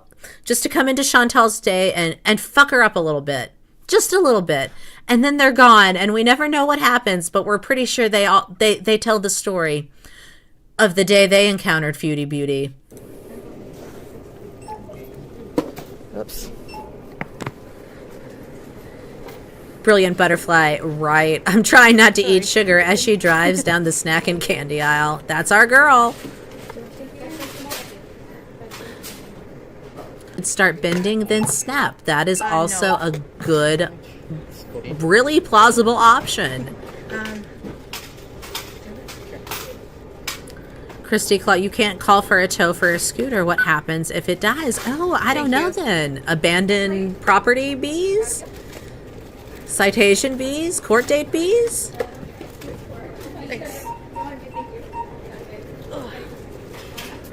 day and fuck her up a little bit. Just a little bit. And then they're gone, and we never know what happens, but we're pretty sure they tell the story of the day they encountered Foodie Beauty. Oops. Brilliant Butterfly, right. I'm trying not to eat sugar as she drives down the snack and candy aisle. That's our girl. Start bending, then snap. That is also a good, really plausible option. Christy Claw, you can't call for a tow for a scooter. What happens if it dies? Oh, I don't know then. Abandoned property bees? Citation bees? Court date bees? Thanks.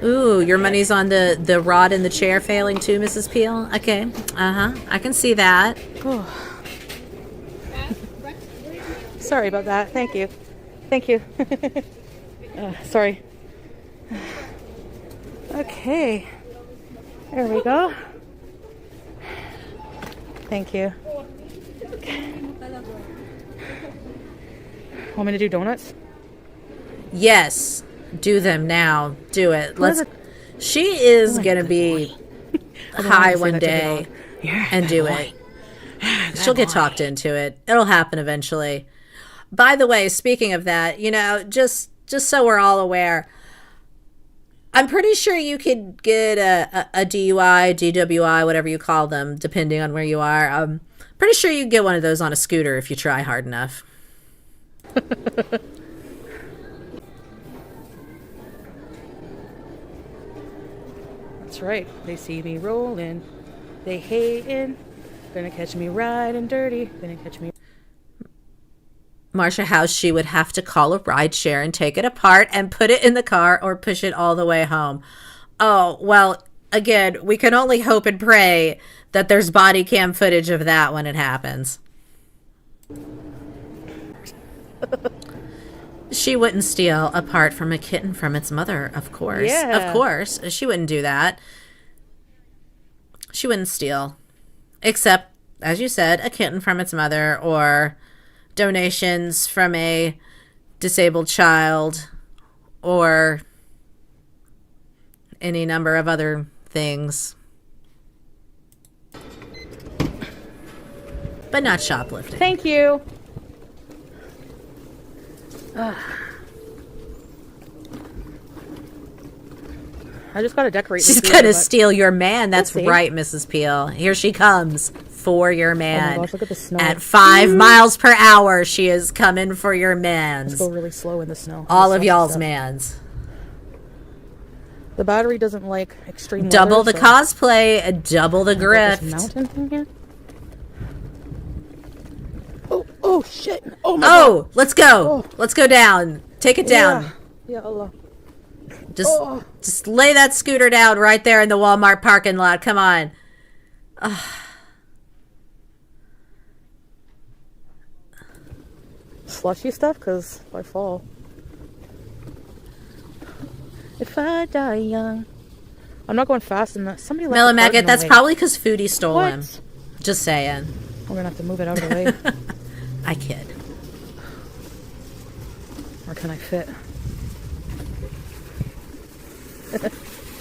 Ooh, your money's on the rod in the chair failing too, Mrs. Peel? Okay. Uh-huh. I can see that. Oh. Sorry about that. Thank you. Thank you. Sorry. Okay. There we go. Thank you. Want me to do donuts? Yes. Do them now. Do it. Let's. She is going to be high one day and do it. She'll get talked into it. It'll happen eventually. By the way, speaking of that, you know, just so we're all aware, I'm pretty sure you could get a DUI, DWI, whatever you call them, depending on where you are. Pretty sure you can get one of those on a scooter if you try hard enough. That's right. They see me rolling. They hating. Gonna catch me riding dirty. Gonna catch me. Marsha House, she would have to call a ride share and take it apart and put it in the car or push it all the way home. Oh, well, again, we can only hope and pray that there's body cam footage of that when it happens. She wouldn't steal a part from a kitten from its mother, of course. Yeah. Of course. She wouldn't do that. She wouldn't steal. Except, as you said, a kitten from its mother or donations from a disabled child or any number of other things. But not shoplifting. Thank you. I just gotta decorate. She's gonna steal your man. That's right, Mrs. Peel. Here she comes for your man. Oh my gosh, look at the snow. At 5 miles per hour, she is coming for your mans. Let's go really slow in the snow. All of y'all's mans. The battery doesn't like extreme Double weather, the so cosplay, double the grift. This mountain thing here. Oh shit! Oh my God. Let's go. Let's go down. Take it down. Yeah, Allah. Just lay that scooter down right there in the Walmart parking lot. Come on. Slushy stuff, because if I fall. If I die young. I'm not going fast enough. Somebody left Mela the card in Maggot, the that's way. probably because Foodie stole What? him. Just saying. We're gonna have to move it out of the way. I kid. Where can I fit?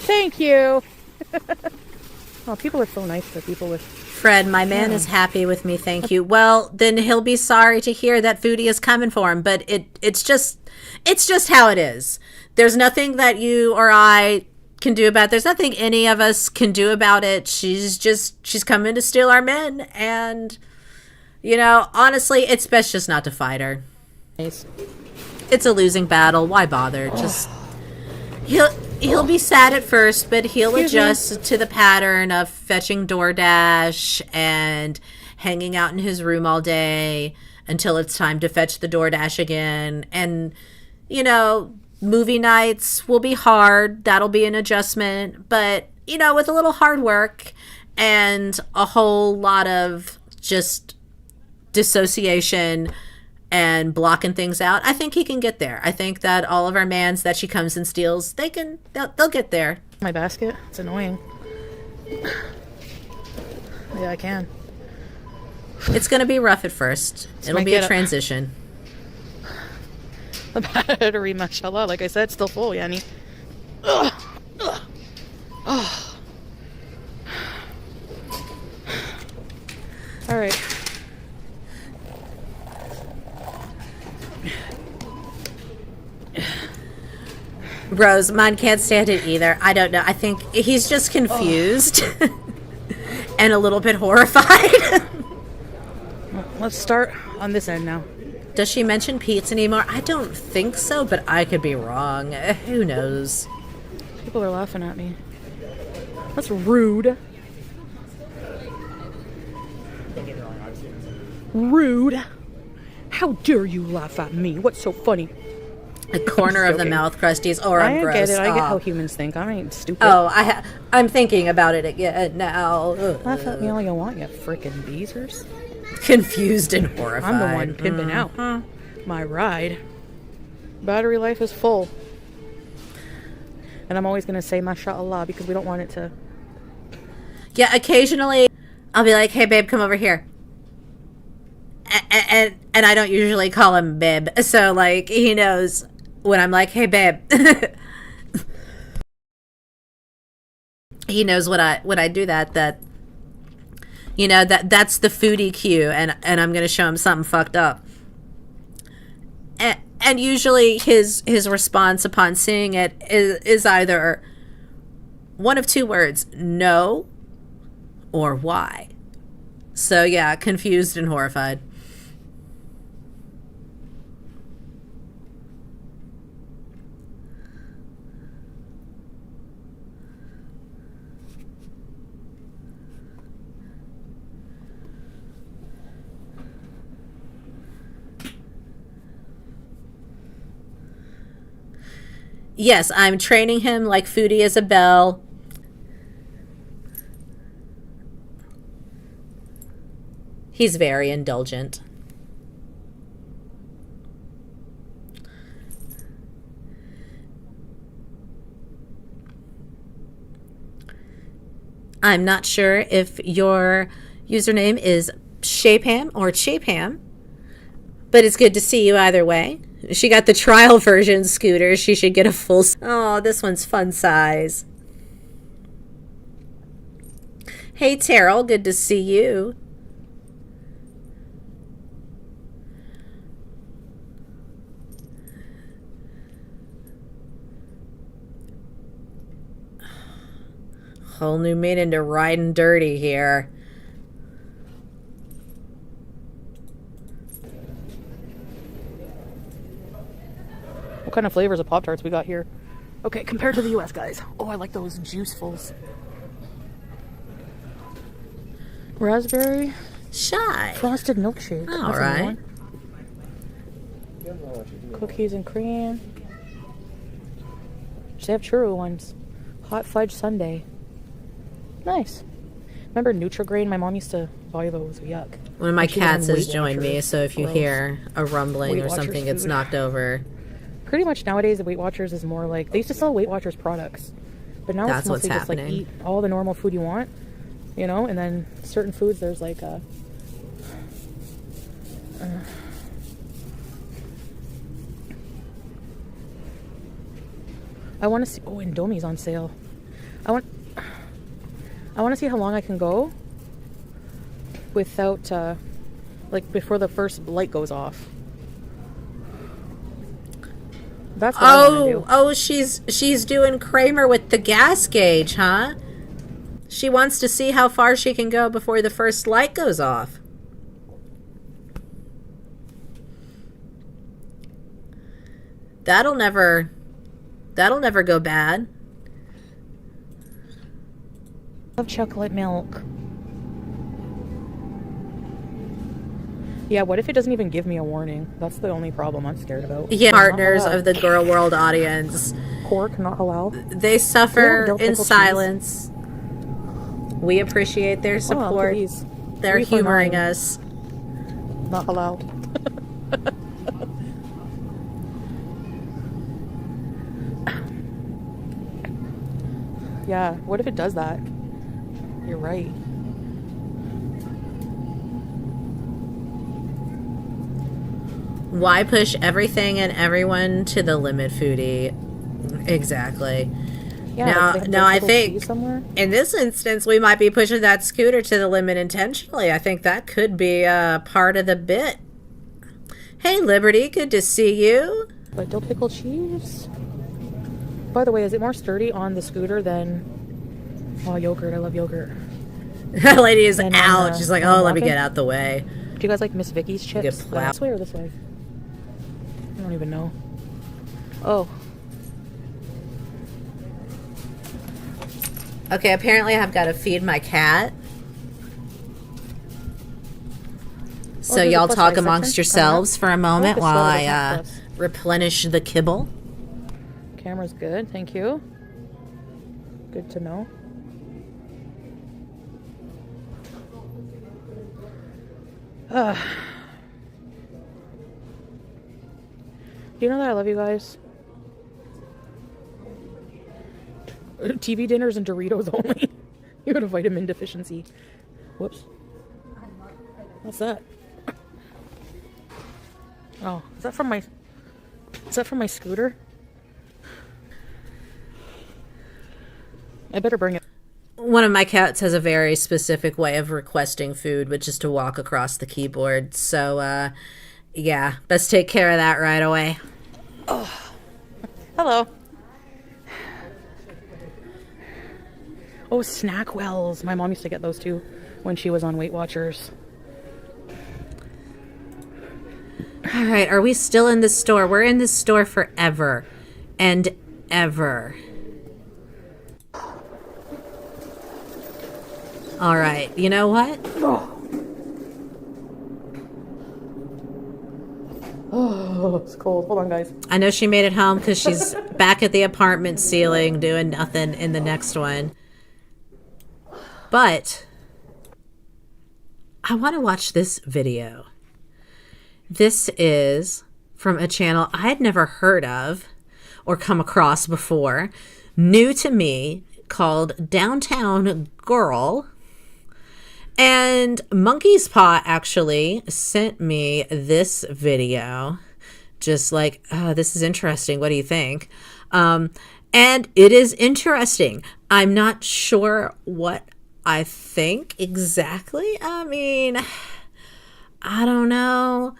Thank you. Oh, people are so nice to people with. Fred, my man is happy with me, thank you. Well, then he'll be sorry to hear that Foodie is coming for him, but it's just how it is. There's nothing that you or I can do about it. There's nothing any of us can do about it. She's coming to steal our men, and you know, honestly, it's best just not to fight her. Nice. It's a losing battle. Why bother? Just he'll be sad at first, but he'll adjust to the pattern of fetching DoorDash and hanging out in his room all day until it's time to fetch the DoorDash again. And, you know, movie nights will be hard. That'll be an adjustment. But, you know, with a little hard work and a whole lot of just dissociation and blocking things out, I think he can get there. I think that all of our mans that she comes and steals, they'll get there. My basket? It's annoying. Yeah, I can. It's going to be rough at first. It'll be a transition. The battery, mashallah, like I said, still full, Yanni. All right. Rose, mine can't stand it either. I don't know. I think he's just confused and a little bit horrified. Let's start on this end now. Does she mention Pete's anymore? I don't think so, but I could be wrong. Who knows? People are laughing at me. That's rude. Rude. How dare you laugh at me? What's so funny? A corner of the mouth crusties. Or I'm gross. Get it. I get how humans think. I ain't stupid. Oh, I'm thinking about it again now. Laugh at me all you want, you frickin' beezers. Confused and horrified. I'm the one pimping out my ride. Battery life is full. And I'm always going to say mashallah because we don't want it to... Yeah, occasionally I'll be like, hey, babe, come over here. And I don't usually call him babe. So, like, he knows when I'm like, hey, babe. He knows when I do that, you know, that's the foodie cue. And I'm going to show him something fucked up. And usually his response upon seeing it is either one of two words, no or why. So yeah, confused and horrified. Yes, I'm training him like Foodie is a bell. He's very indulgent. I'm not sure if your username is Shapeham or Chapeham, but it's good to see you either way. She got the trial version scooter. She should get a full... Oh, this one's fun size. Hey, Terrell. Good to see you. Whole new meat into riding dirty here. What kind of flavors of Pop-Tarts we got here? Okay, compared to the US, guys. Oh, I like those juicefuls. Raspberry. Shy. Frosted milkshake. All right. Cookies and cream. They have churro ones. Hot fudge sundae. Nice. Remember Nutri-Grain? My mom used to buy those. Yuck. One of my cats has joined me, so if you hear a rumbling or something gets knocked over. Pretty much nowadays, the Weight Watchers is more like... They used to sell Weight Watchers products. But now it's mostly just like eat all the normal food you want. You know? And then certain foods, there's like a... I want to see... Oh, Indomie's on sale. I want to see how long I can go without, like, before the first light goes off. That's what I want to do. Oh, she's doing Kramer with the gas gauge, huh? She wants to see how far she can go before the first light goes off. That'll never go bad. I love chocolate milk. Yeah, what if it doesn't even give me a warning? That's the only problem I'm scared about. Yeah, partners of the Girl World audience. Pork, not halal. They suffer in silence. We appreciate their support. They're humoring us. Not halal. Yeah, what if it does that? You're right. Why push everything and everyone to the limit, Foodie? Exactly. Yeah, now I think in this instance we might be pushing that scooter to the limit intentionally. I think that could be part of the bit. Hey, Liberty, good to see you. But dill pickle cheese. By the way, is it more sturdy on the scooter than... Oh, yogurt. I love yogurt. That lady is out. She's like, oh, let me get out the way. Do you guys like Miss Vicky's chips? This way or this way? I don't even know. Oh. Okay, apparently I've got to feed my cat. So here's a y'all plus talk size amongst section. yourselves for a moment this while sweater doesn't I have plus. replenish the kibble. Camera's good, thank you. Good to know. Do you know that I love you guys? TV dinners and Doritos only. You got a vitamin deficiency. Whoops. What's that? Oh, is that from my scooter? I better bring it. One of my cats has a very specific way of requesting food, which is to walk across the keyboard. So, yeah, best take care of that right away. Oh, hello. Oh, snack wells. My mom used to get those too when she was on Weight Watchers. All right, are we still in this store? We're in this store forever and ever. All right, you know what? Oh, it's cold. Hold on, guys. I know she made it home because she's back at the apartment ceiling doing nothing in the next one. But I want to watch this video. This is from a channel I had never heard of or come across before. New to me, called Downtown Girl. And Monkey's Paw actually sent me this video. Just like, oh, this is interesting. What do you think? And it is interesting. I'm not sure what I think exactly. I mean, I don't know.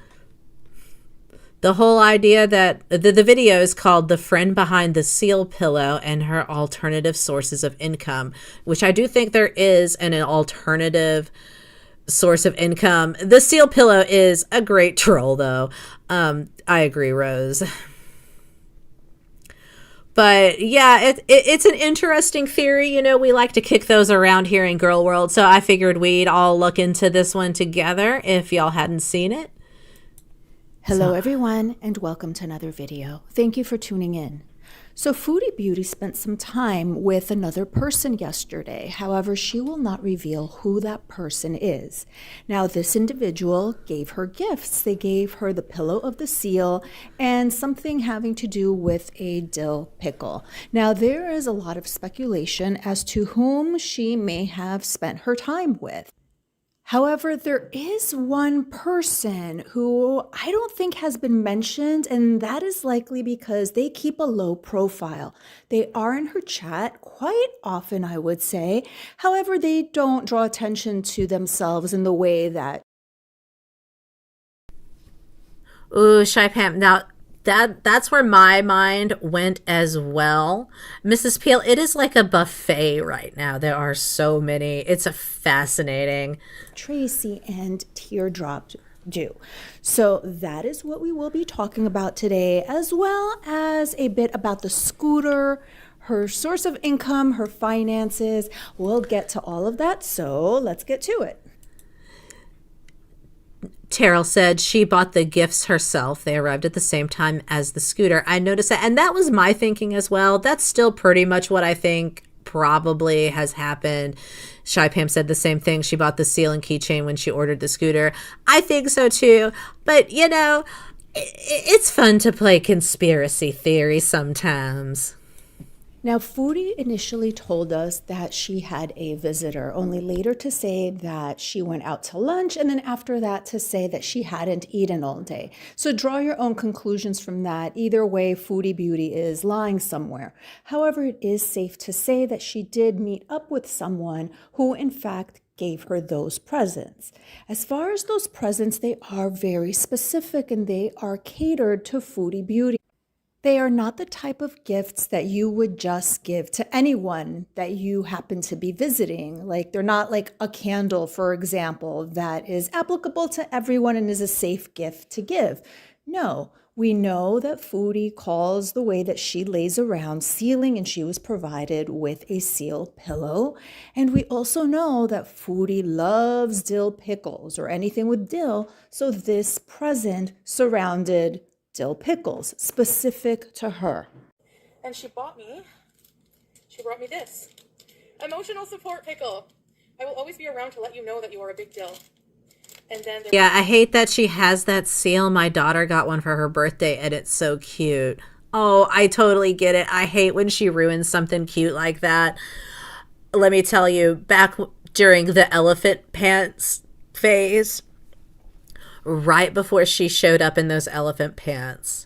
The whole idea that the video is called The Friend Behind the Seal Pillow and Her Alternative Sources of Income, which I do think there is an alternative source of income. The seal pillow is a great troll, though. I agree, Rose. But yeah, it's an interesting theory. You know, we like to kick those around here in Girl World, so I figured we'd all look into this one together if y'all hadn't seen it. Hello everyone and welcome to another video. Thank you for tuning in. So Foodie Beauty spent some time with another person yesterday. However, she will not reveal who that person is. Now, this individual gave her gifts. They gave her the pillow of the seal and something having to do with a dill pickle. Now, there is a lot of speculation as to whom she may have spent her time with. However, there is one person who I don't think has been mentioned, and that is likely because they keep a low profile. They are in her chat quite often, I would say. However, they don't draw attention to themselves in the way that... Ooh, Shy Pam. Now, that's where my mind went as well. Mrs. Peel, it is like a buffet right now. There are so many. It's a fascinating. Tracy and Teardrop do. So that is what we will be talking about today, as well as a bit about the scooter, her source of income, her finances. We'll get to all of that, so let's get to it. Terrell said she bought the gifts herself. They arrived at the same time as the scooter. I noticed that, and that was my thinking as well. That's still pretty much what I think probably has happened. Shy Pam said the same thing. She bought the seal and keychain when she ordered the scooter. I think so too. But, you know, it's fun to play conspiracy theory sometimes. Now, Foodie initially told us that she had a visitor, only later to say that she went out to lunch, and then after that to say that she hadn't eaten all day. So draw your own conclusions from that. Either way, Foodie Beauty is lying somewhere. However, it is safe to say that she did meet up with someone who, in fact, gave her those presents. As far as those presents, they are very specific and they are catered to Foodie Beauty. They are not the type of gifts that you would just give to anyone that you happen to be visiting. Like, they're not like a candle, for example, that is applicable to everyone and is a safe gift to give. No, We know that Foodie calls the way that she lays around sealing, and she was provided with a seal pillow. And we also know that Foodie loves dill pickles or anything with dill, so this present surrounded dill pickles specific to her. And she brought me this emotional support pickle. I will always be around to let you know that you are a big dill. And then yeah, I hate that she has that seal. My daughter got one for her birthday, and it's so cute. Oh, I totally get it. I hate when she ruins something cute like that. Let me tell you, back during the elephant pants phase, right before she showed up in those elephant pants,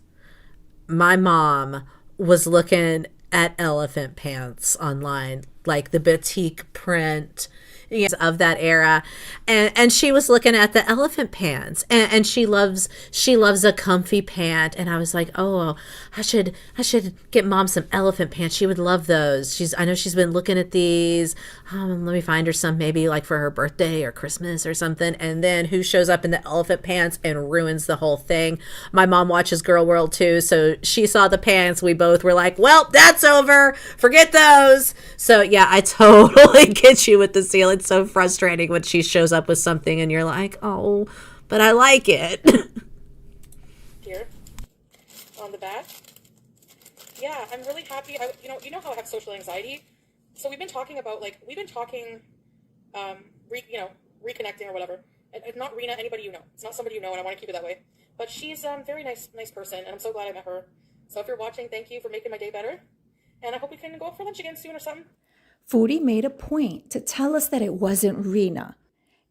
my mom was looking at elephant pants online, like the batik print of that era, and she was looking at the elephant pants, and she loves a comfy pant, and I was like, oh, I should get mom some elephant pants. She would love those. I know she's been looking at these. Let me find her some, maybe like for her birthday or Christmas or something. And then who shows up in the elephant pants and ruins the whole thing? My mom watches Girl World too, so she saw the pants. We both were like, well, that's over, forget those. So yeah, I totally get you with the seal. It's so frustrating when she shows up with something and you're like, oh, but I like it. Here on the back. Yeah, I'm really happy. You know how I have social anxiety, so we've been talking, reconnecting or whatever. And not Rena, anybody you know. It's not somebody you know, and I want to keep it that way. But she's very nice person, and I'm so glad I met her. So if you're watching, thank you for making my day better, and I hope we can go out for lunch again soon or something. Foodie made a point to tell us that it wasn't Rena.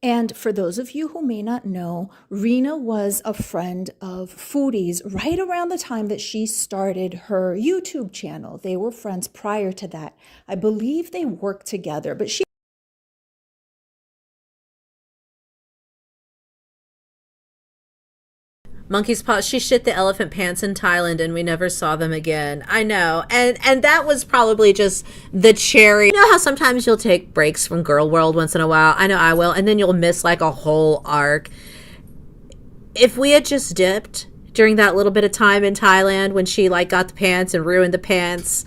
And for those of you who may not know, Rena was a friend of Foodie's right around the time that she started her YouTube channel. They were friends prior to that. I believe they worked together, but she Monkey's paw. She shit the elephant pants in Thailand, and we never saw them again. I know, and that was probably just the cherry. You know how sometimes you'll take breaks from Girl World once in a while? I know I will, and then you'll miss like a whole arc. If we had just dipped during that little bit of time in Thailand when she like got the pants and ruined the pants,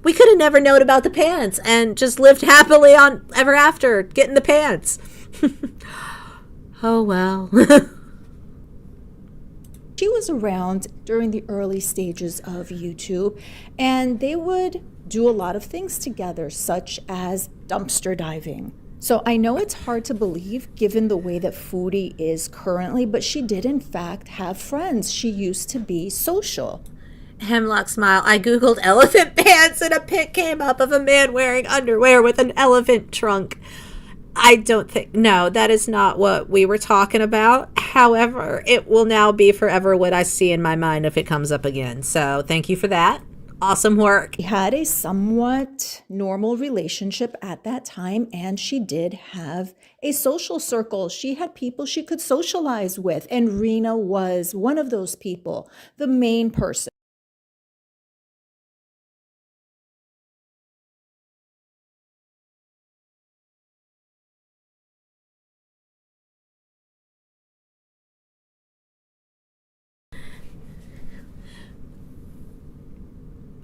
we could have never known about the pants and just lived happily on ever after getting the pants. Oh well. She was around during the early stages of YouTube, and they would do a lot of things together, such as dumpster diving. So I know it's hard to believe given the way that Foodie is currently, but she did in fact have friends. She used to be social. Hemlock smile. I googled elephant pants and a pic came up of a man wearing underwear with an elephant trunk. I don't think, no, that is not what we were talking about. However, it will now be forever what I see in my mind if it comes up again. So thank you for that. Awesome work. She had a somewhat normal relationship at that time, and she did have a social circle. She had people she could socialize with, and Rena was one of those people, the main person.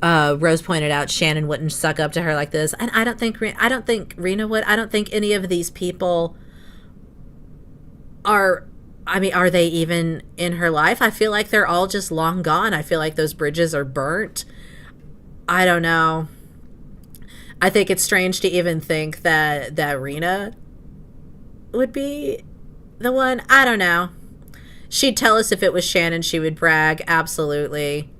Rose pointed out Shannon wouldn't suck up to her like this, and I don't think Rena would. I don't think any of these people are. I mean, are they even in her life? I feel like they're all just long gone. I feel like those bridges are burnt. I don't know. I think it's strange to even think that Rena would be the one. I don't know. She'd tell us if it was Shannon, she would brag. Absolutely.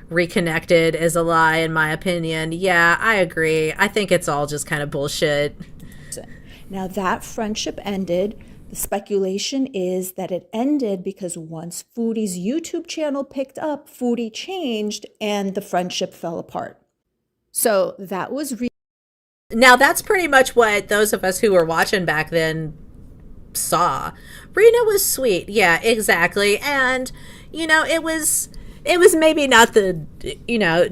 Reconnected is a lie, in my opinion. Yeah, I agree. I think it's all just kind of bullshit. Now that friendship ended. The speculation is that it ended because once Foodie's YouTube channel picked up, Foodie changed and the friendship fell apart. So that was now that's pretty much what those of us who were watching back then saw. Rena was sweet. Yeah, exactly. And, you know, it was it was maybe not the,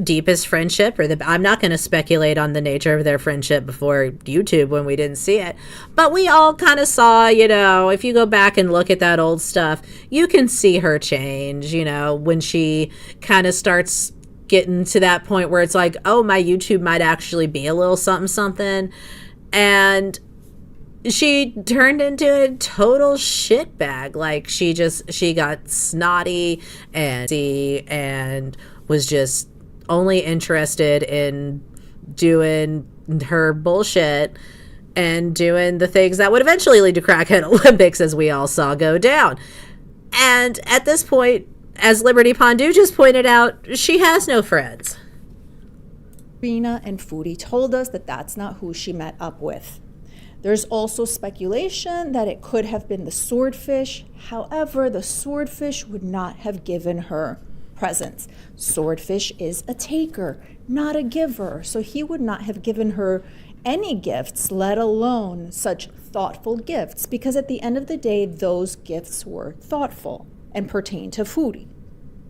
deepest friendship, or I'm not going to speculate on the nature of their friendship before YouTube when we didn't see it. But we all kind of saw, if you go back and look at that old stuff, you can see her change, when she kind of starts getting to that point where it's like, oh, my YouTube might actually be a little something, something. And she turned into a total shitbag. Like, she got snotty and was just only interested in doing her bullshit and doing the things that would eventually lead to Crackhead Olympics, as we all saw go down. And at this point, as Liberty Pondu just pointed out, she has no friends. Rena and Foodie told us that that's not who she met up with. There's also speculation that it could have been the swordfish. However, the swordfish would not have given her presents. Swordfish is a taker, not a giver. So he would not have given her any gifts, let alone such thoughtful gifts, because at the end of the day, those gifts were thoughtful and pertain to Foodie.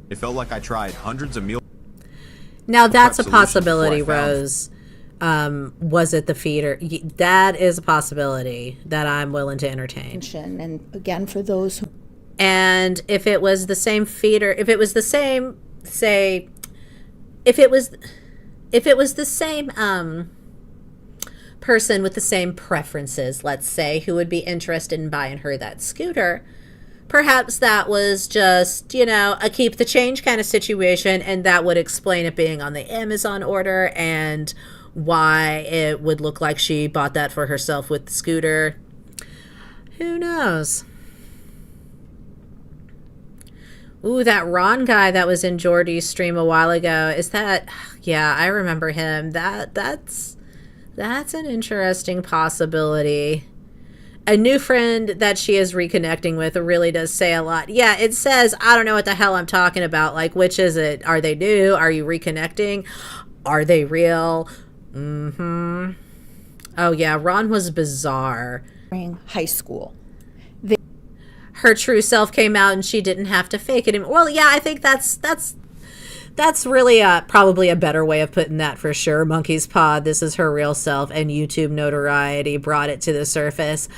It felt like I tried hundreds of meal. Now that's a possibility, Rose. Was it the feeder? That is a possibility that I'm willing to entertain. And again, for those who... And if it was the same feeder, if it was the same, say, if it was the same person with the same preferences, let's say, who would be interested in buying her that scooter, perhaps that was just, a keep the change kind of situation, and that would explain it being on the Amazon order and why it would look like she bought that for herself with the scooter. Who knows? Ooh, that Ron guy that was in Jordy's stream a while ago. Is that... Yeah, I remember him. That's an interesting possibility. A new friend that she is reconnecting with really does say a lot. Yeah, it says, I don't know what the hell I'm talking about. Like, which is it? Are they new? Are you reconnecting? Are they real? Mm-hmm. Oh, yeah, Ron was bizarre. High school. Her true self came out and she didn't have to fake it anymore. Well, yeah, I think that's really probably a better way of putting that for sure. Monkey's Paw, this is her real self, and YouTube notoriety brought it to the surface.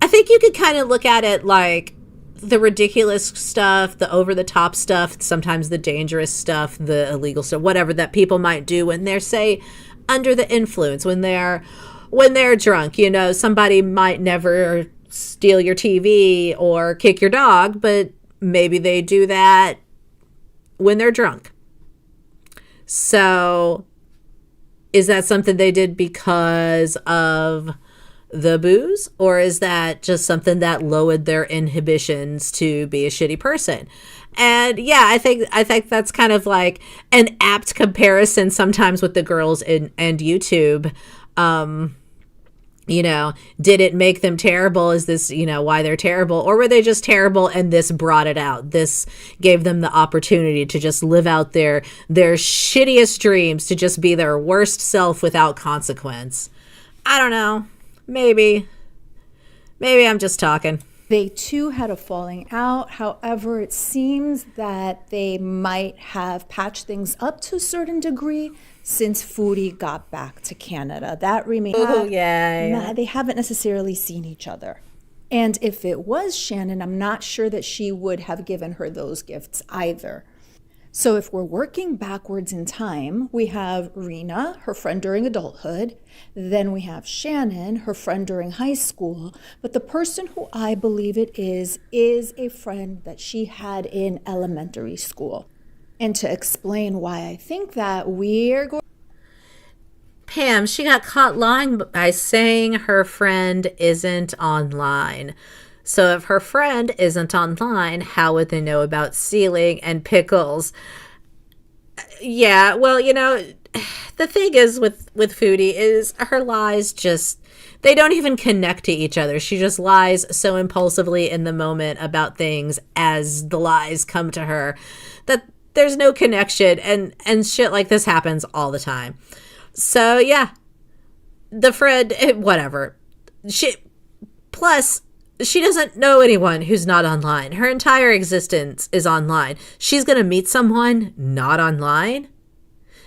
I think you could kind of look at it like the ridiculous stuff, the over-the-top stuff, sometimes the dangerous stuff, the illegal stuff, whatever that people might do when they're, say, under the influence, when they're drunk. Somebody might never steal your TV or kick your dog, but maybe they do that when they're drunk. So is that something they did because of the booze, or is that just something that lowered their inhibitions to be a shitty person? And yeah, I think that's kind of like an apt comparison sometimes with the girls and YouTube. Did it make them terrible? Is this, why they're terrible? Or were they just terrible and this brought it out? This gave them the opportunity to just live out their shittiest dreams, to just be their worst self without consequence. I don't know. Maybe I'm just talking. They too had a falling out. However, it seems that they might have patched things up to a certain degree since Foodie got back to Canada. That remains. Oh, yeah. They haven't necessarily seen each other. And if it was Shannon, I'm not sure that she would have given her those gifts either. So if we're working backwards in time, we have Rena, her friend during adulthood. Then we have Shannon, her friend during high school. But the person who I believe it is a friend that she had in elementary school. And to explain why I think that, we're going... Pam, she got caught lying by saying her friend isn't online. So if her friend isn't online, how would they know about ceiling and pickles? Yeah, well, the thing is with Foodie is her lies just, they don't even connect to each other. She just lies so impulsively in the moment about things as the lies come to her that there's no connection, and shit like this happens all the time. So yeah, the friend, whatever. Plus, She doesn't know anyone who's not online. Her entire existence is online. She's going to meet someone not online?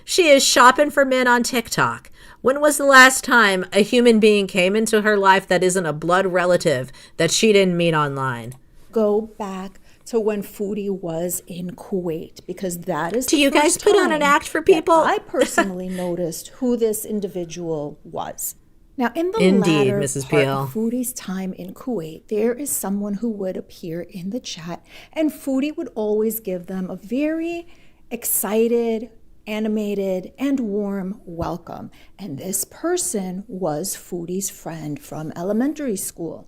She is shopping for men on TikTok. When was the last time a human being came into her life that isn't a blood relative that she didn't meet online? Go back to when Foodie was in Kuwait, because that is Do you guys put on an act for people? I personally noticed who this individual was. Now, in the Indeed, latter Mrs. part Peel. of Foodie's time in Kuwait, there is someone who would appear in the chat, and Foodie would always give them a very excited, animated, and warm welcome. And this person was Foodie's friend from elementary school.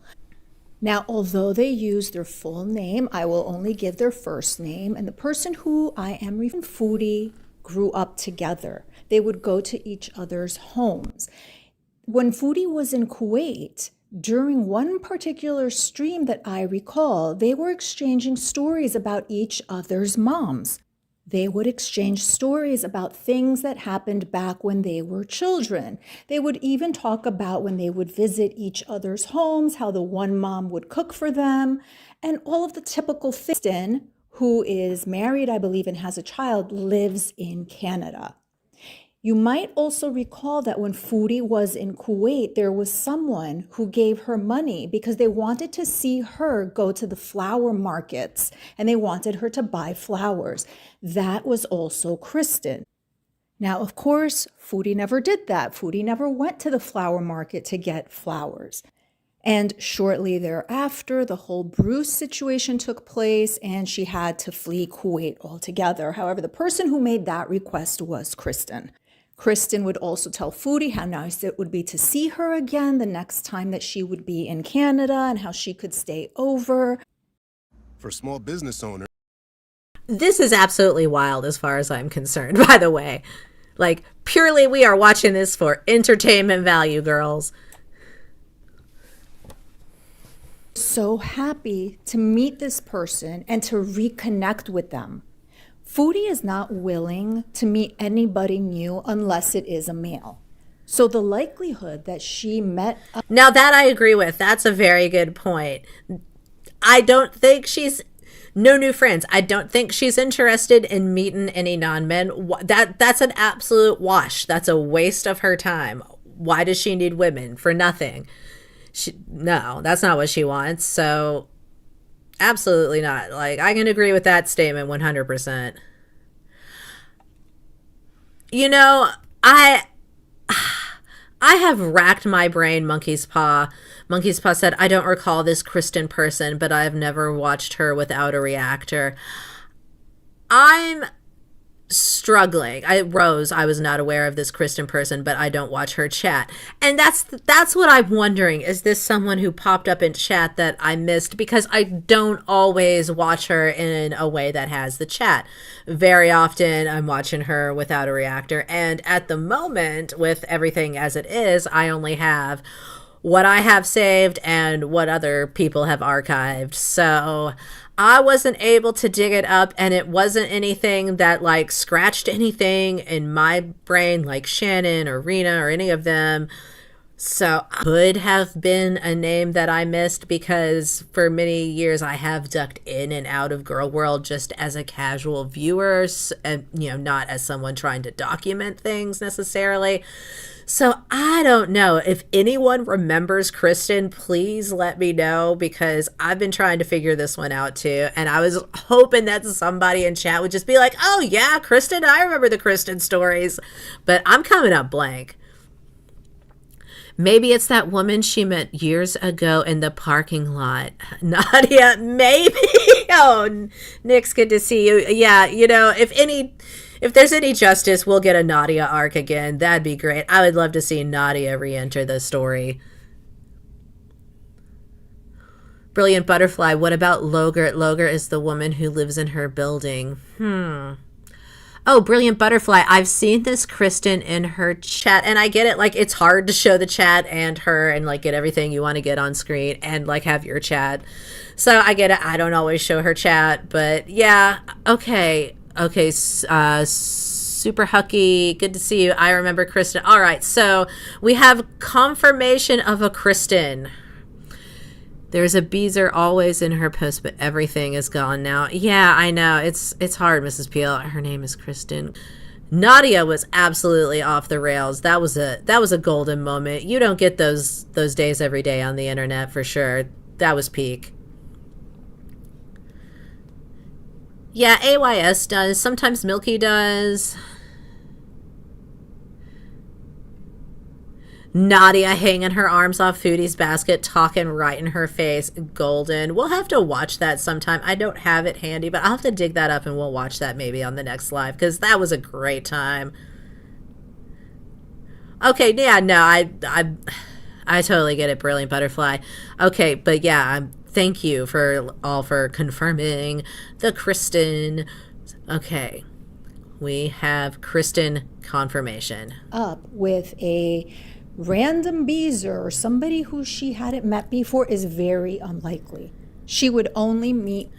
Now, although they use their full name, I will only give their first name. And the person who I am referring to, Foodie, grew up together. They would go to each other's homes. When Foodie was in Kuwait, during one particular stream that I recall, they were exchanging stories about each other's moms. They would exchange stories about things that happened back when they were children. They would even talk about when they would visit each other's homes, how the one mom would cook for them, and all of the typical things. Kristen, who is married, I believe, and has a child, lives in Canada. You might also recall that when Foodie was in Kuwait, there was someone who gave her money because they wanted to see her go to the flower markets and they wanted her to buy flowers. That was also Kristen. Now, of course, Foodie never did that. Foodie never went to the flower market to get flowers. And shortly thereafter, the whole Bruce situation took place and she had to flee Kuwait altogether. However, the person who made that request was Kristen. Kristen would also tell Foodie how nice it would be to see her again the next time that she would be in Canada and how she could stay over. For small business owners. This is absolutely wild as far as I'm concerned, by the way. Like, purely we are watching this for entertainment value, girls. So happy to meet this person and to reconnect with them. Foodie is not willing to meet anybody new unless it is a male. So the likelihood that she met... Now that I agree with. That's a very good point. I don't think she's... No new friends. I don't think she's interested in meeting any non-men. That's an absolute wash. That's a waste of her time. Why does she need women? For nothing. No, that's not what she wants. So... Absolutely not. Like, I can agree with that statement 100%. You know, I have racked my brain, Monkey's Paw. Monkey's Paw said, I don't recall this Kristen person, but I've never watched her without a reactor. I'm struggling. I was not aware of this Kristen person, but I don't watch her chat. And that's what I'm wondering. Is this someone who popped up in chat that I missed? Because I don't always watch her in a way that has the chat. Very often I'm watching her without a reactor. And at the moment, with everything as it is, I only have what I have saved and what other people have archived. So I wasn't able to dig it up, and it wasn't anything that like scratched anything in my brain like Shannon or Rena or any of them. So could have been a name that I missed because for many years I have ducked in and out of Girl World just as a casual viewer, and not as someone trying to document things necessarily. So I don't know. If anyone remembers Kristen, please let me know because I've been trying to figure this one out too. And I was hoping that somebody in chat would just be like, oh yeah, Kristen, I remember the Kristen stories. But I'm coming up blank. Maybe it's that woman she met years ago in the parking lot. Nadia, maybe. Oh, Nick's good to see you. Yeah, if there's any justice, we'll get a Nadia arc again. That'd be great. I would love to see Nadia re-enter the story. Brilliant Butterfly. What about Logert? Logert is the woman who lives in her building. Oh, Brilliant Butterfly. I've seen this Kristen in her chat, and I get it. Like, it's hard to show the chat and her and, like, get everything you want to get on screen and, like, have your chat. So I get it. I don't always show her chat, but yeah. Okay, Super Hucky, good to see you. I remember Kristen. All right, so we have confirmation of a Kristen. There's a Beezer always in her post, but everything is gone now. Yeah, I know. It's hard, Mrs. Peel. Her name is Kristen. Nadia was absolutely off the rails. That was a golden moment. You don't get those days every day on the internet for sure. That was peak. Yeah, AYS does. Sometimes Milky does. Nadia hanging her arms off Foodie's basket, talking right in her face. Golden. We'll have to watch that sometime. I don't have it handy, but I'll have to dig that up and we'll watch that maybe on the next live because that was a great time. Okay, yeah, no, I totally get it. Brilliant Butterfly. Okay, but yeah, thank you for confirming the Kristen. Okay, we have Kristen confirmation. Up with a random Beezer or somebody who she hadn't met before is very unlikely. She would only meet...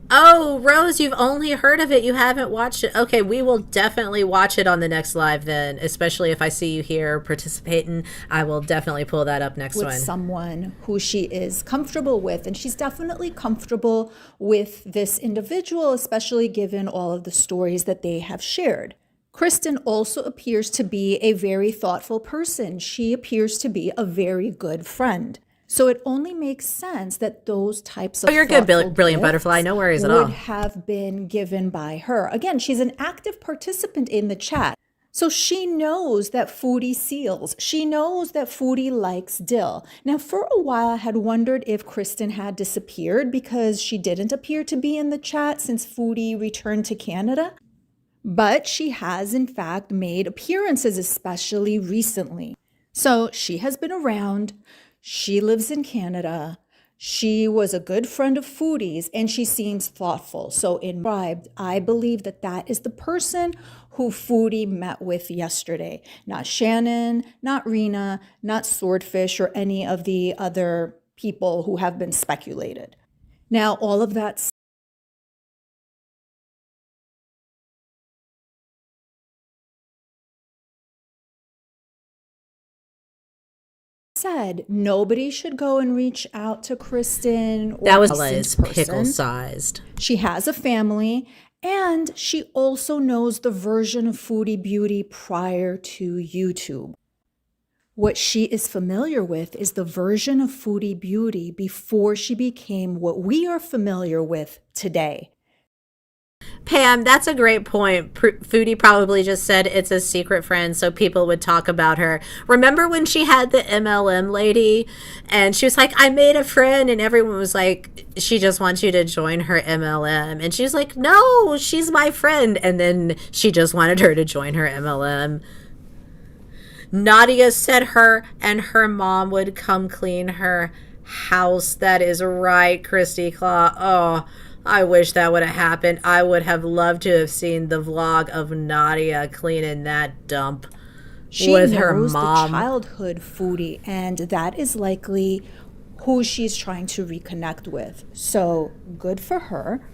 Oh, Rose, you've only heard of it. You haven't watched it. Okay, we will definitely watch it on the next live then, especially if I see you here participating. I will definitely pull that up next with one. Someone who she is comfortable with, and she's definitely comfortable with this individual, especially given all of the stories that they have shared. Kristen also appears to be a very thoughtful person. She appears to be a very good friend. So it only makes sense that those types of you're good, Brilliant Butterfly. No worries at all. Would have been given by her. Again, she's an active participant in the chat. So she knows that Foodie seals. She knows that Foodie likes dill. Now, for a while, I had wondered if Kristen had disappeared because she didn't appear to be in the chat since Foodie returned to Canada. But she has, in fact, made appearances, especially recently. So she has been around. She lives in Canada. She was a good friend of Foodie's, and she seems thoughtful. So in Bribed, I believe that that is the person who Foodie met with yesterday. Not Shannon, not Rena, not Swordfish, or any of the other people who have been speculated. Now, all of that said, nobody should go and reach out to Kristen. That was pickle-sized. She has a family, and she also knows the version of Foodie Beauty prior to YouTube. What she is familiar with is the version of Foodie Beauty before she became what we are familiar with today. Pam, that's a great point. Foodie probably just said it's a secret friend so people would talk about her. Remember when she had the MLM lady and she was like, I made a friend, and everyone was like, she just wants you to join her MLM. And she was like, no, she's my friend. And then she just wanted her to join her MLM. Nadia said her and her mom would come clean her house. That is right, Christy Claw. Oh, I wish that would have happened. I would have loved to have seen the vlog of Nadia cleaning that dump with her mom. She knows the childhood Foodie, and that is likely who she's trying to reconnect with. So good for her.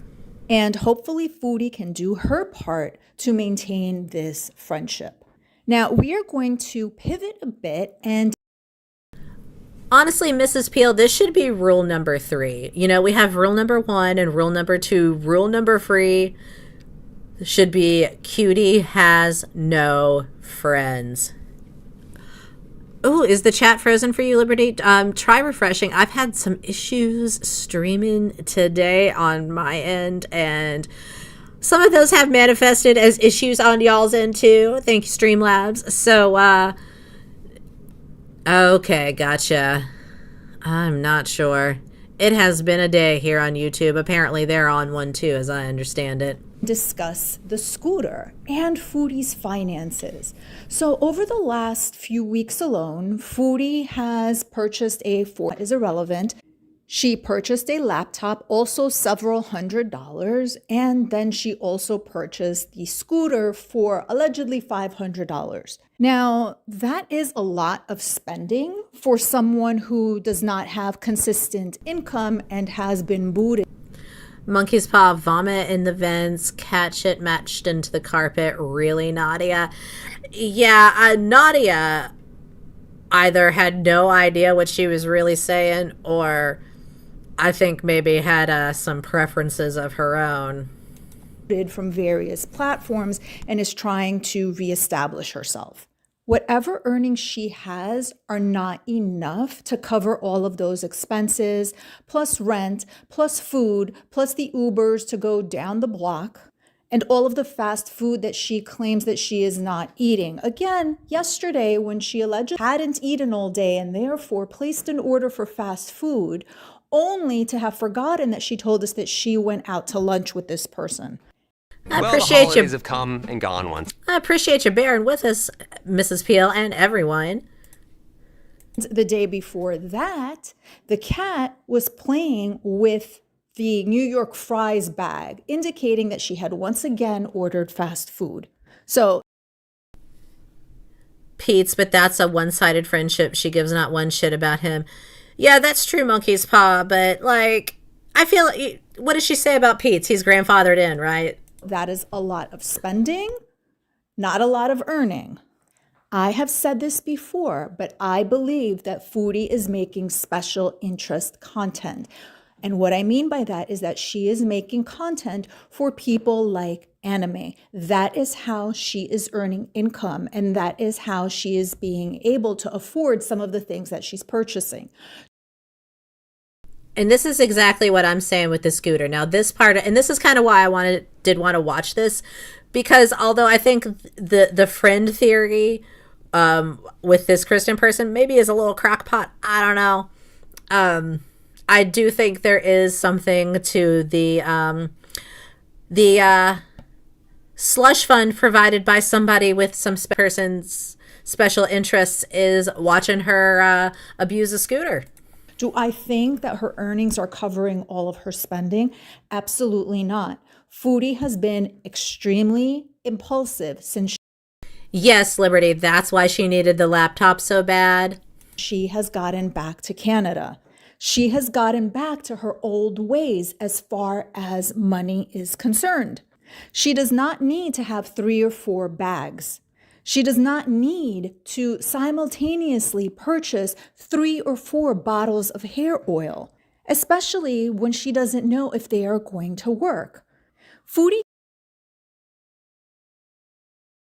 And hopefully Foodie can do her part to maintain this friendship. Now, we are going to pivot a bit and honestly, Mrs. Peel, this should be rule number 3. You know, we have rule number 1 and rule number 2. Rule number 3 should be Cutie has no friends. Oh, is the chat frozen for you, Liberty? Try refreshing. I've had some issues streaming today on my end, and some of those have manifested as issues on y'all's end too. Thank you, Streamlabs. So, okay, gotcha. I'm not sure. It has been a day here on YouTube. Apparently they're on one too, as I understand it. Discuss the scooter and Foodie's finances. So over the last few weeks alone, Foodie has purchased is irrelevant. She purchased a laptop, also several $100s, and then she also purchased the scooter for allegedly $500. Now, that is a lot of spending for someone who does not have consistent income and has been booted. Monkey's paw, vomit in the vents, cat shit matched into the carpet. Really, Nadia? Yeah, Nadia either had no idea what she was really saying, or I think maybe had some preferences of her own. From various platforms and is trying to reestablish herself. Whatever earnings she has are not enough to cover all of those expenses, plus rent, plus food, plus the Ubers to go down the block, and all of the fast food that she claims that she is not eating. Again, yesterday when she allegedly hadn't eaten all day and therefore placed an order for fast food, only to have forgotten that she told us that she went out to lunch with this person. I Well, appreciate the holidays you. have come and gone once. I appreciate you bearing with us, Mrs. Peel, and everyone. The day before that, the cat was playing with the New York fries bag, indicating that she had once again ordered fast food. So, Pete's, but that's a one-sided friendship. She gives not one shit about him. Yeah, that's true, Monkey's Paw, but, like, I feel, what does she say about Pete's? He's grandfathered in, right? that is a lot of spending, not a lot of earning. I have said this before, but I believe that Foodie is making special interest content. And what I mean by that is that she is making content for people like anime. That is how she is earning income, and that is how she is being able to afford some of the things that she's purchasing. And this is exactly what I'm saying with the scooter. Now, this part, and this is kind of why I did want to watch this, because although I think the friend theory with this Kristen person maybe is a little crackpot, I don't know. I do think there is something to the slush fund provided by somebody with some person's special interests is watching her abuse a scooter. Do I think that her earnings are covering all of her spending? Absolutely not. Foodie has been extremely impulsive since Yes, Liberty, that's why she needed the laptop so bad. she has gotten back to Canada. She has gotten back to her old ways as far as money is concerned. She does not need to have 3 or 4 bags. She does not need to simultaneously purchase 3 or 4 bottles of hair oil, especially when she doesn't know if they are going to work. Foodie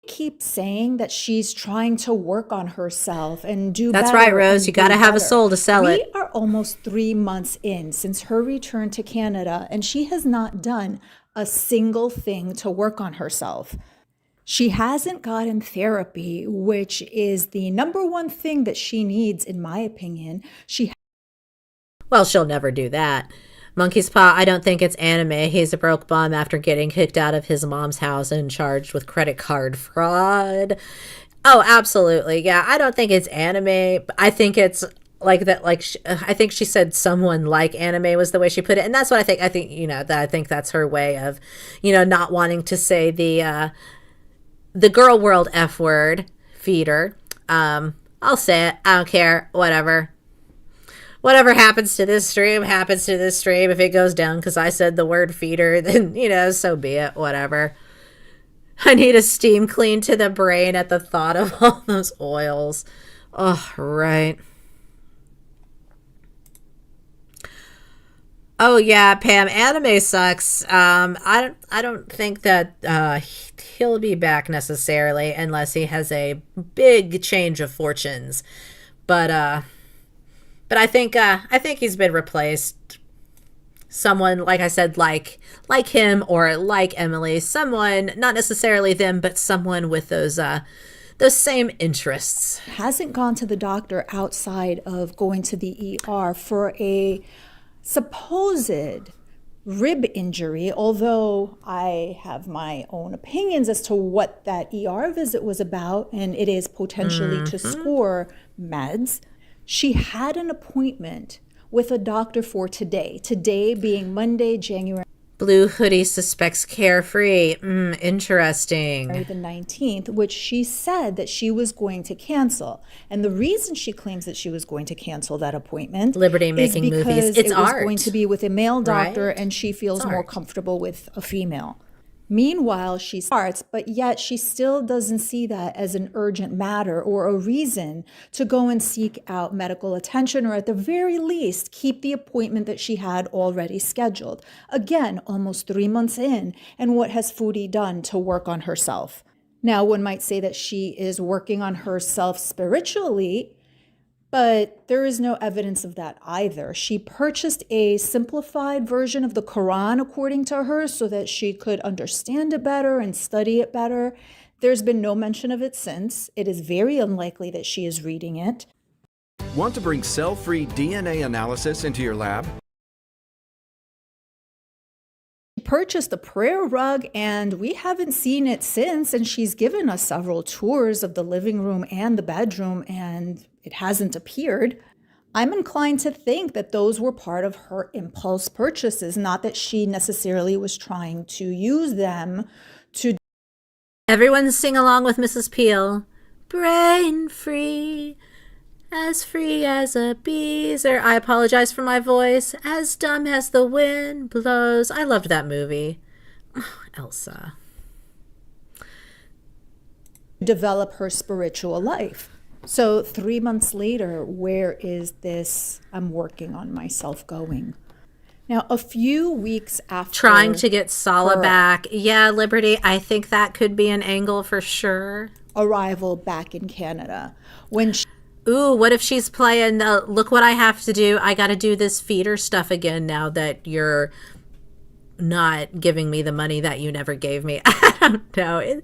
keeps saying that she's trying to work on herself and do better. That's right, Rose. You got to have a soul to sell it. We are almost 3 months in since her return to Canada, and she has not done a single thing to work on herself. She hasn't gotten therapy, which is the number one thing that she needs, in my opinion. Well, she'll never do that. Monkey's Paw, I don't think it's anime. He's a broke bum after getting kicked out of his mom's house and charged with credit card fraud. Oh, absolutely. Yeah, I don't think it's anime. I think it's like that. Like, I think she said someone like anime was the way she put it. And that's what I think. I think, I think that's her way of, not wanting to say the girl world F word, feeder. I'll say it. I don't care. Whatever. Whatever happens to this stream happens to this stream. If it goes down because I said the word feeder, then, so be it. Whatever. I need a steam clean to the brain at the thought of all those oils. Oh, right. Oh, yeah, Pam, anime sucks. I don't think that he'll be back necessarily unless he has a big change of fortunes. But I think he's been replaced. Someone, like I said, like him or like Emily, someone, not necessarily them, but someone with those same interests. Hasn't gone to the doctor outside of going to the ER for a supposed rib injury, although I have my own opinions as to what that ER visit was about, and it is potentially to score meds. She had an appointment with a doctor for today being Monday, January Blue hoodie suspects carefree. Interesting. the 19th, which she said that she was going to cancel. And the reason she claims that she was going to cancel that appointment Liberty making is because movies. It's it was art. going to be with a male doctor, Right? and she feels It's more art. comfortable with a female. Meanwhile, she starts, but yet she still doesn't see that as an urgent matter or a reason to go and seek out medical attention, or at the very least, keep the appointment that she had already scheduled. Again, almost 3 months in, and what has Foodie done to work on herself? Now, one might say that she is working on herself spiritually, but there is no evidence of that either. She purchased a simplified version of the Quran, according to her, so that she could understand it better and study it better. There's been no mention of it since. It is very unlikely that she is reading it. Want to bring cell-free DNA analysis into your lab? Purchased a prayer rug, and we haven't seen it since, and she's given us several tours of the living room and the bedroom, and it hasn't appeared. I'm inclined to think that those were part of her impulse purchases, not that she necessarily was trying to use them to... Everyone sing along with Mrs. Peel. Brain free as a beezer. I apologize for my voice. As dumb as the wind blows. I loved that movie. Elsa. Develop her spiritual life. So 3 months later, where is this I'm working on myself going? Now, a few weeks after... Trying to get Sala back. Yeah, Liberty, I think that could be an angle for sure. Arrival back in Canada. When she... Ooh, what if she's playing the, look what I have to do. I got to do this feeder stuff again now that you're not giving me the money that you never gave me. I don't know.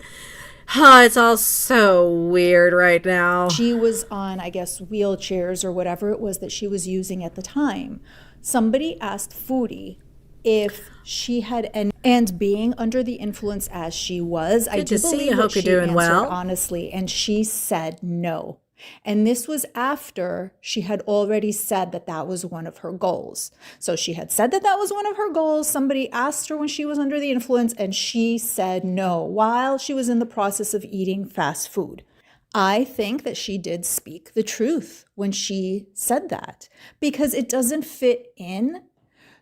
It's all so weird right now. She was on, I guess, wheelchairs or whatever it was that she was using at the time. Somebody asked Foodie if she had and being under the influence as she was, Good I do believe you. Hope you're doing well. Honestly, and she said no. And this was after she had already said that that was one of her goals. So she had said that that was one of her goals. Somebody asked her when she was under the influence, and she said no while she was in the process of eating fast food. I think that she did speak the truth when she said that, because it doesn't fit in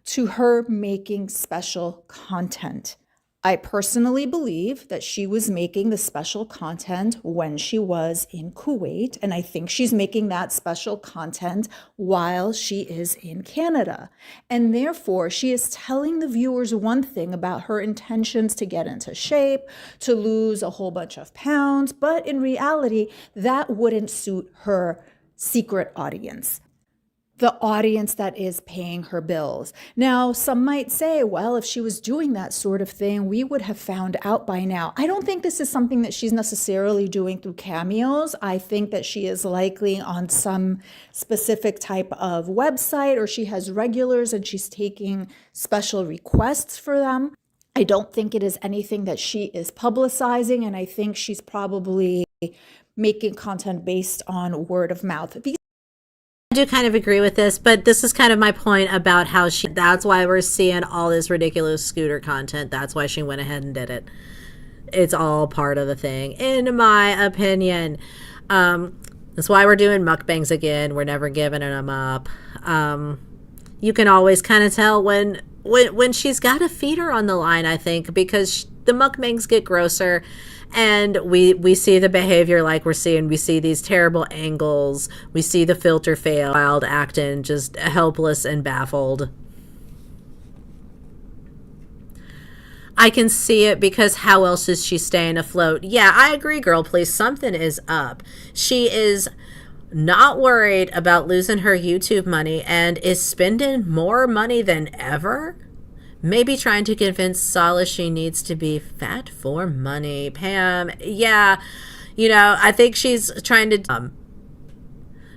to her making special content. I personally believe that she was making the special content when she was in Kuwait, and I think she's making that special content while she is in Canada. And therefore, she is telling the viewers one thing about her intentions to get into shape, to lose a whole bunch of pounds, but in reality, that wouldn't suit her secret audience. The audience that is paying her bills. Now, some might say, well, if she was doing that sort of thing, we would have found out by now. I don't think this is something that she's necessarily doing through cameos. I think that she is likely on some specific type of website, or she has regulars and she's taking special requests for them. I don't think it is anything that she is publicizing, and I think she's probably making content based on word of mouth. I do kind of agree with this, but this is kind of my point about how that's why we're seeing all this ridiculous scooter content. That's why she went ahead and did it. It's all part of the thing, in my opinion. That's why we're doing mukbangs again. We're never giving them up. You can always kind of tell when she's got a feeder on the line, I think, because the mukbangs get grosser. And we see the behavior like we're seeing. We see these terrible angles. We see the filter fail, wild acting, just helpless and baffled. I can see it because how else is she staying afloat? Yeah, I agree, girl, please. Something is up. She is not worried about losing her YouTube money and is spending more money than ever. Maybe trying to convince Sala she needs to be fat for money. Pam, yeah, I think she's trying to,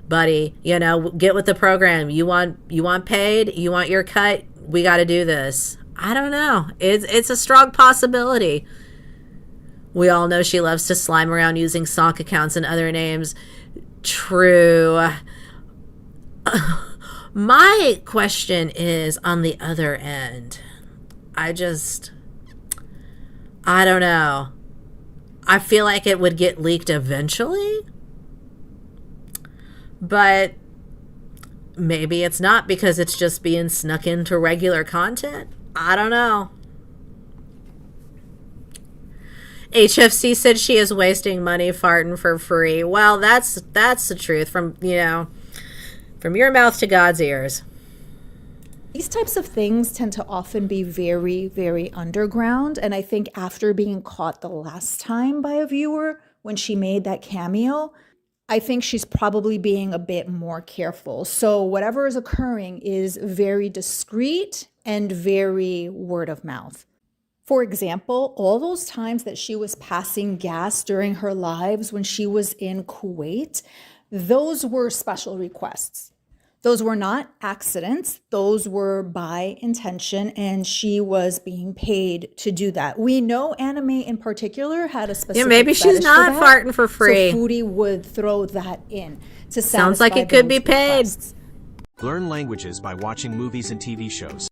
buddy, get with the program. You want paid? You want your cut? We got to do this. I don't know. It's a strong possibility. We all know she loves to slime around using sock accounts and other names. True. My question is on the other end. I don't know. I feel like it would get leaked eventually, but maybe it's not because it's just being snuck into regular content. I don't know. HFC said she is wasting money farting for free. Well, that's the truth from your mouth to God's ears. These types of things tend to often be very, very underground. And I think after being caught the last time by a viewer when she made that cameo, I think she's probably being a bit more careful. So whatever is occurring is very discreet and very word of mouth. For example, all those times that she was passing gas during her lives when she was in Kuwait, those were special requests. Those were not accidents. Those were by intention, and she was being paid to do that. We know Anime in particular had a specific maybe she's not farting for free. So Foodie would throw that in to satisfy Sounds like it could be paid. Requests. Learn languages by watching movies and TV shows.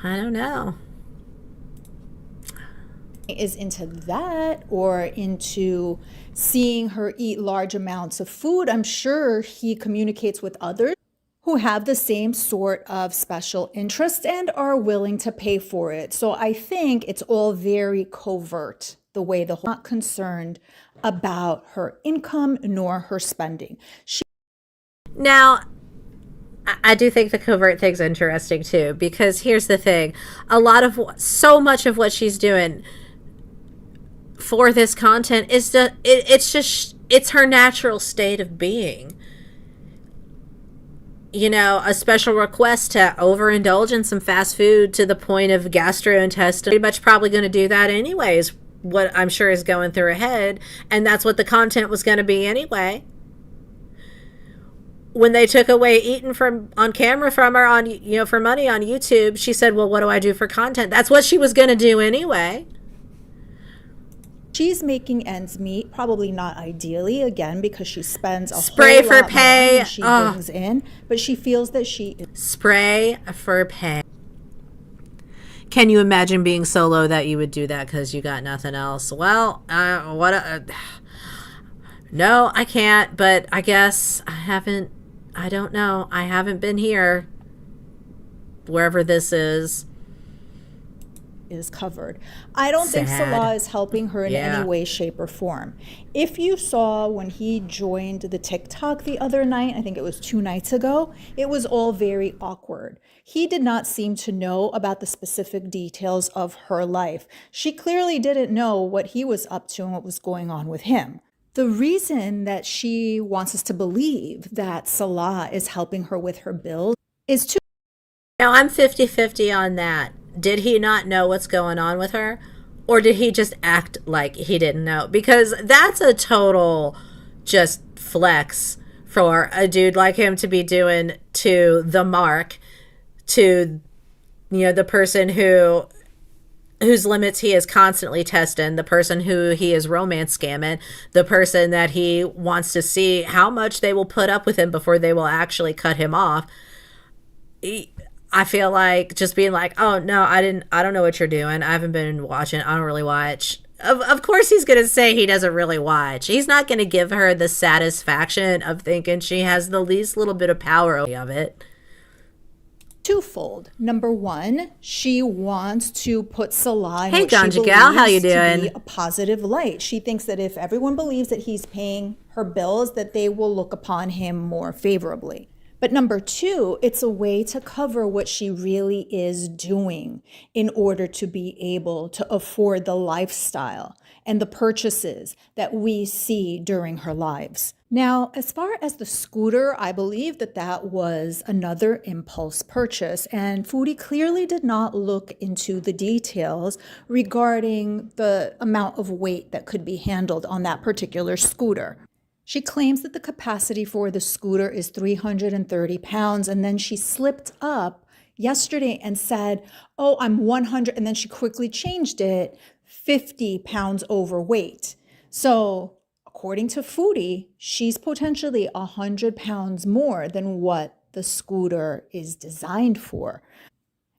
I don't know. Is into that or into seeing her eat large amounts of food. I'm sure he communicates with others who have the same sort of special interest and are willing to pay for it. So I think it's all very covert, the way the whole not concerned about her income nor her spending. Now, I do think the covert thing's interesting too, because here's the thing. So much of what she's doing for this content is it's her natural state of being. A special request to overindulge in some fast food to the point of gastrointestinal. Pretty much probably going to do that anyways, what I'm sure is going through her head, and that's what the content was going to be anyway. When they took away eating on camera from her for money on YouTube, she said, well, what do I do for content? That's what she was going to do anyway. She's making ends meet, probably not ideally, again, because she spends a spray whole for lot pay. more than she brings in, but she feels that she is. Spray for pay. Can you imagine being so low that you would do that because you got nothing else? Well, no, I can't, but I guess I don't know. I haven't been here, wherever this is covered. I don't think Salah is helping her in any way, shape, or form. If you saw when he joined the TikTok the other night, I think it was 2 nights ago, it was all very awkward. He did not seem to know about the specific details of her life. She clearly didn't know what he was up to and what was going on with him. The reason that she wants us to believe that Salah is helping her with her bills is to... Now, I'm 50-50 on that. Did he not know what's going on with her? Or did he just act like he didn't know? Because that's a total just flex for a dude like him to be doing to the mark, to, the person whose limits he is constantly testing, the person who he is romance scamming, the person that he wants to see how much they will put up with him before they will actually cut him off. I feel like just being like, oh, no, I don't know what you're doing. I haven't been watching. I don't really watch. Of course he's going to say he doesn't really watch. He's not going to give her the satisfaction of thinking she has the least little bit of power of it. Twofold. Number one, she wants to put Salah in hey, what she believes Gal, how you doing? to be a positive light. She thinks that if everyone believes that he's paying her bills, that they will look upon him more favorably. But number two, it's a way to cover what she really is doing in order to be able to afford the lifestyle and the purchases that we see during her lives. Now, as far as the scooter, I believe that was another impulse purchase, and Foodie clearly did not look into the details regarding the amount of weight that could be handled on that particular scooter. She claims that the capacity for the scooter is 330 pounds, and then she slipped up yesterday and said, oh, I'm 100, and then she quickly changed it, 50 pounds overweight. So according to Foodie, she's potentially 100 pounds more than what the scooter is designed for.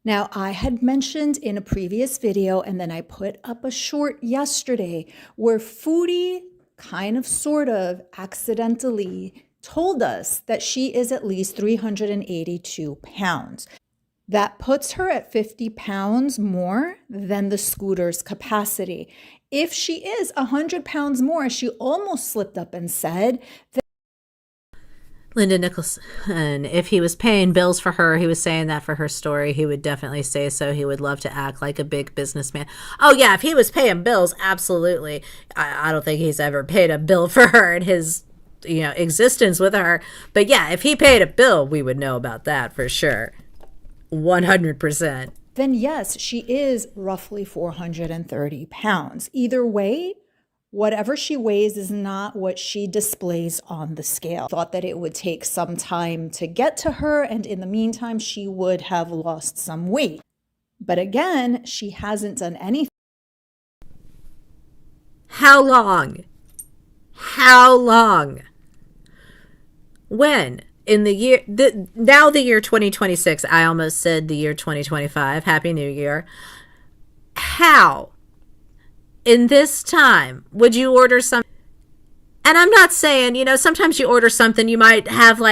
Now, I had mentioned in a previous video, and then I put up a short yesterday, where Foodie kind of sort of accidentally told us that she is at least 382 pounds. That puts her at 50 pounds more than the scooter's capacity. If she is 100 pounds more, she almost slipped up and said that Linda Nicholson, if he was paying bills for her, he was saying that for her story, he would definitely say so. He would love to act like a big businessman. Oh, yeah, if he was paying bills, absolutely. I don't think he's ever paid a bill for her in his existence with her. But yeah, if he paid a bill, we would know about that for sure. 100%. then yes, she is roughly 430 pounds. Either way, whatever she weighs is not what she displays on the scale. Thought that it would take some time to get to her, and in the meantime, she would have lost some weight. But again, she hasn't done anything. How long? How long? When? In the year, now the year 2026, I almost said the year 2025. Happy New Year. How? In this time, would you order something? And I'm not saying, sometimes you order something, you might have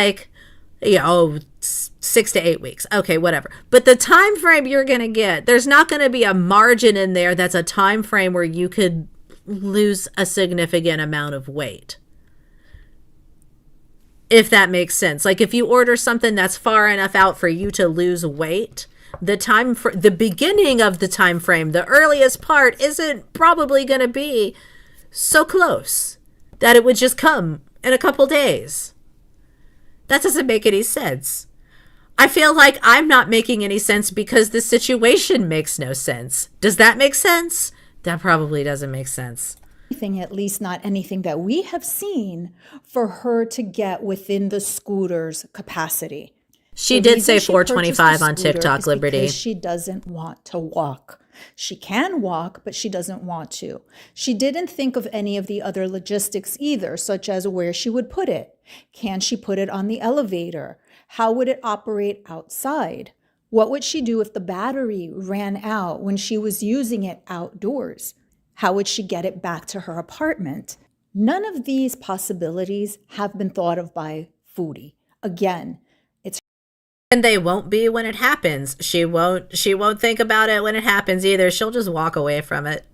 6 to 8 weeks. Okay, whatever. But the time frame you're going to get, there's not going to be a margin in there that's a time frame where you could lose a significant amount of weight. If that makes sense. Like if you order something that's far enough out for you to lose weight, the beginning of the time frame, the earliest part isn't probably going to be so close that it would just come in a couple days. That doesn't make any sense. I feel like I'm not making any sense because the situation makes no sense. Does that make sense? That probably doesn't make sense. At least not anything that we have seen, for her to get within the scooter's capacity. She did say 425 on TikTok, Liberty. Because she doesn't want to walk. She can walk, but she doesn't want to. She didn't think of any of the other logistics either, such as where she would put it. Can she put it on the elevator? How would it operate outside? What would she do if the battery ran out when she was using it outdoors? How would she get it back to her apartment? None of these possibilities have been thought of by Foodie. Again, and they won't be when it happens. She won't think about it when it happens either. She'll just walk away from it.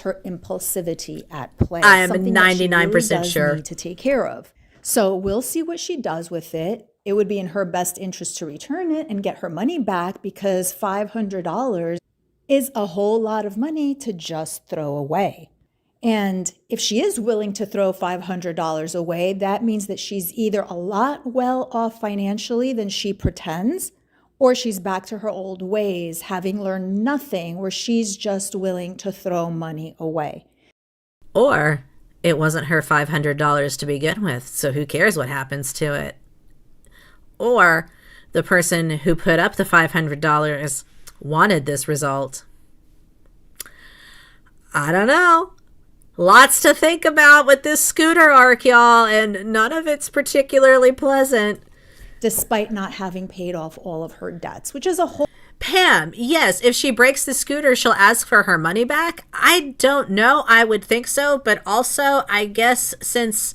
Her impulsivity at play. I am 99% sure. Need to take care of. So we'll see what she does with it. It would be in her best interest to return it and get her money back, because $500 is a whole lot of money to just throw away. And if she is willing to throw $500 away, that means that she's either a lot well off financially than she pretends, or she's back to her old ways, having learned nothing, where she's just willing to throw money away. Or it wasn't her $500 to begin with, so who cares what happens to it? Or the person who put up the $500 wanted this result. I don't know. Lots to think about with this scooter arc, y'all, and none of it's particularly pleasant. Despite not having paid off all of her debts, which is a whole... Pam, yes, if she breaks the scooter, she'll ask for her money back. I don't know. I would think so, but also, I guess since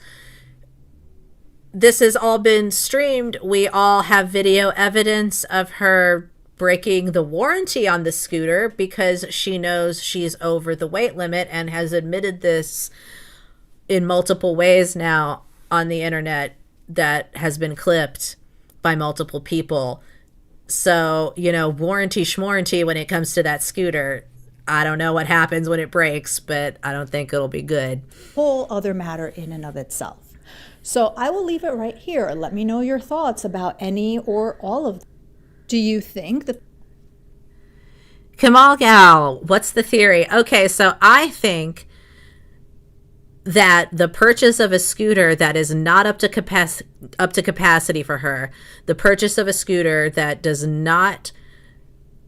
this has all been streamed, we all have video evidence of her breaking the warranty on the scooter, because she knows she's over the weight limit and has admitted this in multiple ways now on the internet that has been clipped by multiple people. So, warranty schwarranty when it comes to that scooter. I don't know what happens when it breaks, but I don't think it'll be good. Whole other matter in and of itself. So I will leave it right here. Let me know your thoughts about any or all of them. Do you think that... Kamal Gal, what's the theory? Okay, so I think that the purchase of a scooter that is not up to capacity for her, the purchase of a scooter that does not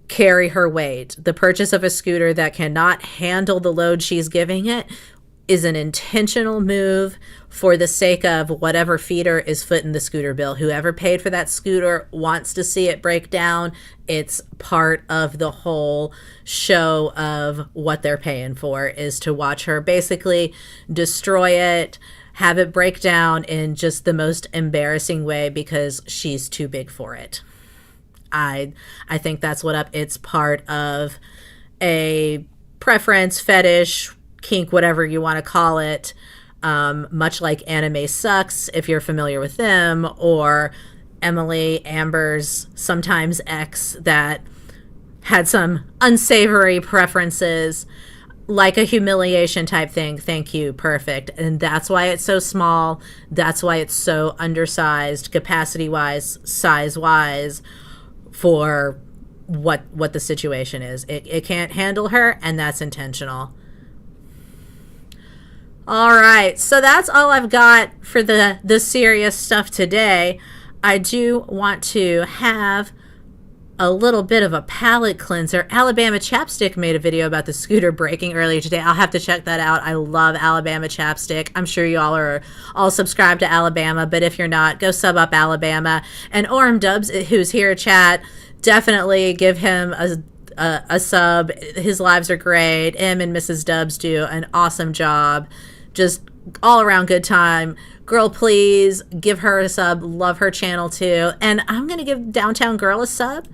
carry her weight, the purchase of a scooter that cannot handle the load she's giving it, is an intentional move for the sake of whatever feeder is footing the scooter bill. Whoever paid for that scooter wants to see it break down. It's part of the whole show of what they're paying for, is to watch her basically destroy it, have it break down in just the most embarrassing way because she's too big for it. I think that's what up. It's part of a preference, fetish, kink, whatever you want to call it. Much like Anime Sucks, if you're familiar with them, or Emily Amber's sometimes ex that had some unsavory preferences, like a humiliation type thing. Thank you. Perfect. And that's why it's so small. That's why it's so undersized, capacity wise, size wise, for what the situation is. It can't handle her, and that's intentional. All right. So that's all I've got for the serious stuff today. I do want to have a little bit of a palate cleanser. Alabama Chapstick made a video about the scooter breaking earlier today. I'll have to check that out. I love Alabama Chapstick. I'm sure you all are all subscribed to Alabama, but if you're not, go sub up Alabama. And Orem Dubs, who's here, chat, definitely give him a sub. His lives are great. Him and Mrs. Dubs do an awesome job. Just all around good time. Girl, please give her a sub. Love her channel too. And I'm going to give Downtown Girl a sub.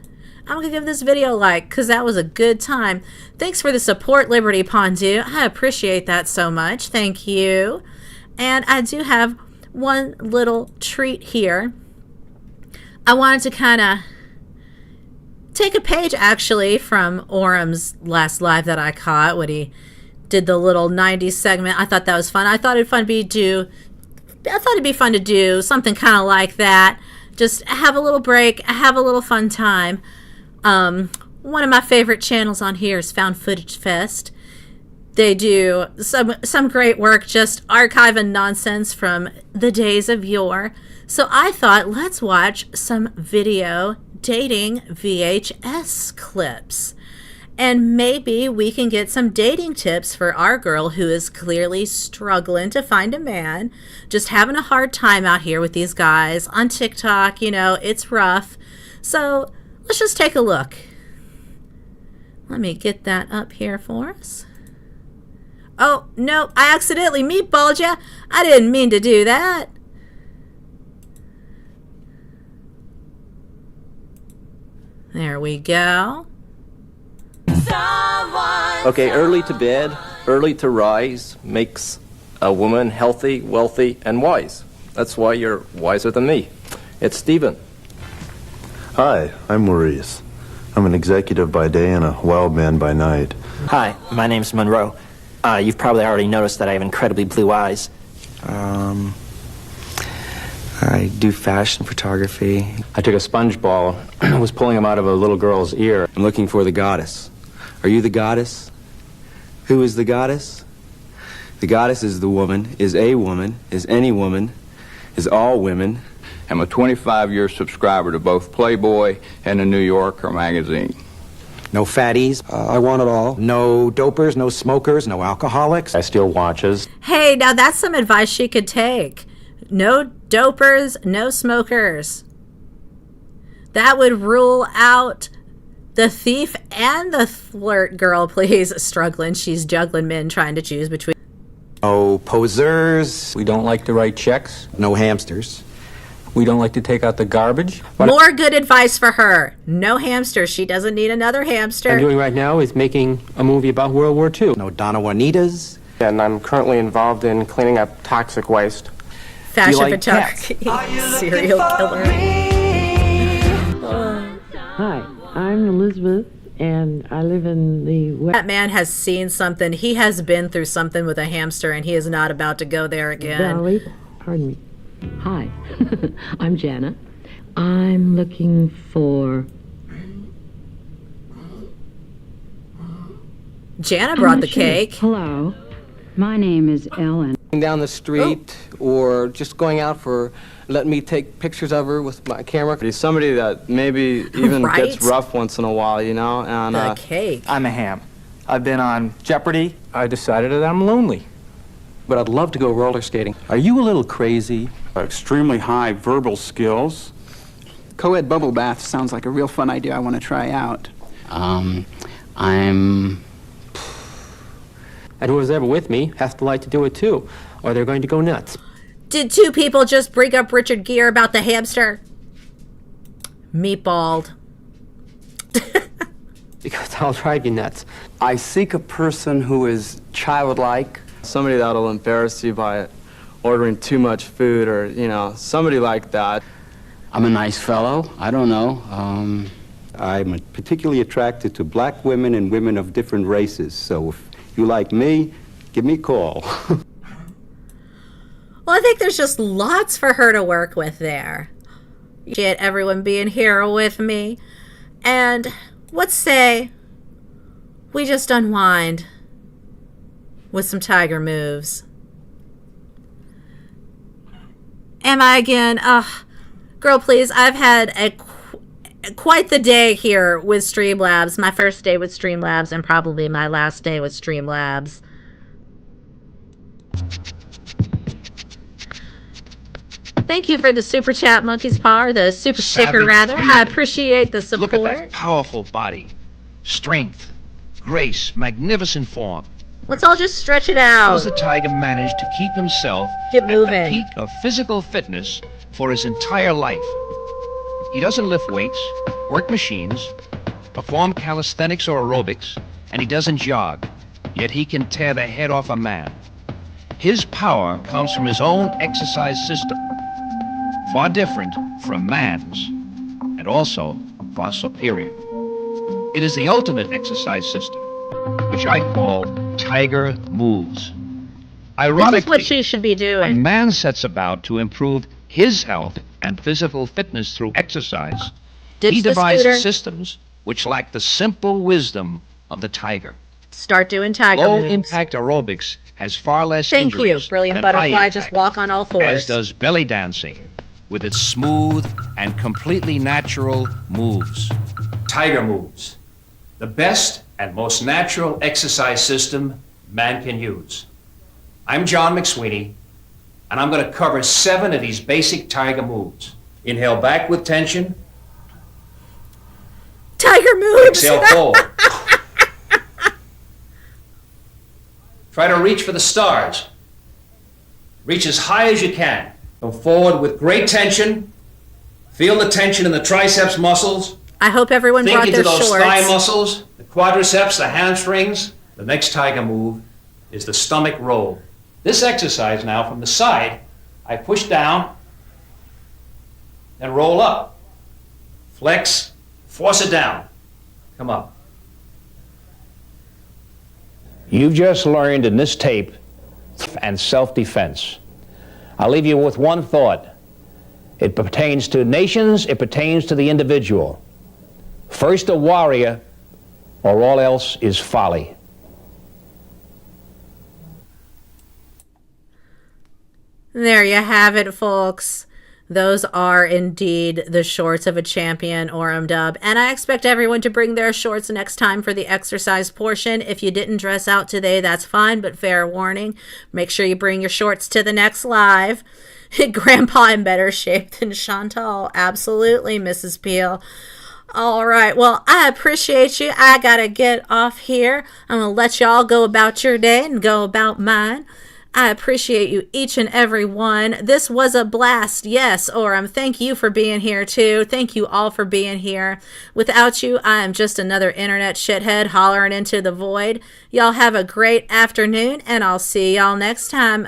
I'm going to give this video a like because that was a good time. Thanks for the support, Liberty Pondu. I appreciate that so much. Thank you. And I do have one little treat here. I wanted to kind of take a page actually from Orem's last live that I caught when he did the little 90s segment. I thought that was fun. I thought it'd be fun to do something kind of like that. Just have a little break, have a little fun time. One of my favorite channels on here is Found Footage Fest. They do some great work just archiving nonsense from the days of yore. So I thought, let's watch some video dating VHS clips. And maybe we can get some dating tips for our girl who is clearly struggling to find a man, just having a hard time out here with these guys on TikTok. You know, it's rough. So let's just take a look. Let me get that up here for us. Oh, no, I accidentally meatballed you. I didn't mean to do that. There we go. Okay, early to bed, early to rise makes a woman healthy, wealthy, and wise. That's why you're wiser than me. It's Steven. Hi, I'm Maurice. I'm an executive by day and a wild man by night. Hi, my name's Monroe. You've probably already noticed that I have incredibly blue eyes. I do fashion photography. I took a sponge ball, was pulling him out of a little girl's ear. I'm looking for the goddess. Are you the goddess? Who is the goddess? The goddess is the woman, is a woman, is any woman, is all women. I'm a 25-year subscriber to both Playboy and the New Yorker magazine. No fatties. I want it all. No dopers, no smokers, no alcoholics. I steal watches. Hey, now that's some advice she could take. No dopers, no smokers. That would rule out the thief and the flirt girl, please. Struggling. She's juggling men trying to choose between. No posers. We don't like to write checks. No hamsters. We don't like to take out the garbage. More good advice for her. No hamster. She doesn't need another hamster. What I'm doing right now is making a movie about World War II. No Donna Juanitas. And I'm currently involved in cleaning up toxic waste. Fashion like photography. Serial killer. Hi, I'm Elizabeth, and I live in the... That man has seen something. He has been through something with a hamster, and he is not about to go there again. Valley. Pardon me. Hi, I'm Jana. I'm looking for... Jana brought the cake. Hello, my name is Ellen. Down the street or just going out for let me take pictures of her with my camera. He's somebody that maybe even Right? gets rough once in a while, you know? And The cake. I'm a ham. I've been on Jeopardy. I decided that I'm lonely. But I'd love to go roller skating. Are you a little crazy? Extremely high verbal skills. Co-ed bubble bath sounds like a real fun idea I want to try out. And whoever's ever with me has to like to do it too, or they're going to go nuts. Did two people just bring up Richard Gere about the hamster? Meatballed. Because I'll drive you nuts. I seek a person who is childlike. Somebody that'll embarrass you by ordering too much food or, you know, somebody like that. I'm a nice fellow. I don't know. I'm particularly attracted to black women and women of different races. So if you like me, give me a call. Well, I think there's just lots for her to work with there. Appreciate everyone being here with me. And let's say we just unwind with some tiger moves. Am I again? Girl, please. I've had quite the day here with Streamlabs. My first day with Streamlabs and probably my last day with Streamlabs. Thank you for the super chat, Monkey's Paw, or the super sticker, rather. I appreciate the support. Look at that powerful body. Strength, grace, magnificent form. Let's all just stretch it out. How does the tiger manage to keep himself Get moving. at the peak of physical fitness for his entire life? He doesn't lift weights, work machines, perform calisthenics or aerobics, and he doesn't jog. Yet he can tear the head off a man. His power comes from his own exercise system, far different from man's, and also far superior. It is the ultimate exercise system, which I call Tiger Moves. Ironically, this is what she should be doing. when man sets about to improve his health and physical fitness through exercise, Ditch he the devises scooter. systems which lack the simple wisdom of the tiger. Start doing tiger moves. Low-impact aerobics has far less Thank you, injuries brilliant than butterfly. high-impact, Just walk on all fours. as does belly dancing, with its smooth and completely natural moves. Tiger Moves, the best and most natural exercise system man can use. I'm John McSweeney, and I'm going to cover 7 of these basic tiger moves. Inhale back with tension. Tiger moves. Exhale forward. Try to reach for the stars. Reach as high as you can. Go forward with great tension. Feel the tension in the triceps muscles. I hope everyone Think brought into their those shorts. thigh muscles, the quadriceps, the hamstrings. The next tiger move is the stomach roll. This exercise now from the side, I push down and roll up. Flex, force it down. Come up. You've just learned in this tape and self-defense. I'll leave you with one thought. It pertains to nations, it pertains to the individual. First a warrior, or all else is folly. There you have it, folks. Those are indeed the shorts of a champion, Orem Dub. And I expect everyone to bring their shorts next time for the exercise portion. If you didn't dress out today, that's fine, but fair warning. Make sure you bring your shorts to the next live. Grandpa in better shape than Chantal. Absolutely, Mrs. Peel. All right. Well, I appreciate you. I got to get off here. I'm going to let y'all go about your day and go about mine. I appreciate you, each and every one. This was a blast. Yes, Orem, thank you for being here, too. Thank you all for being here. Without you, I am just another internet shithead hollering into the void. Y'all have a great afternoon, and I'll see y'all next time.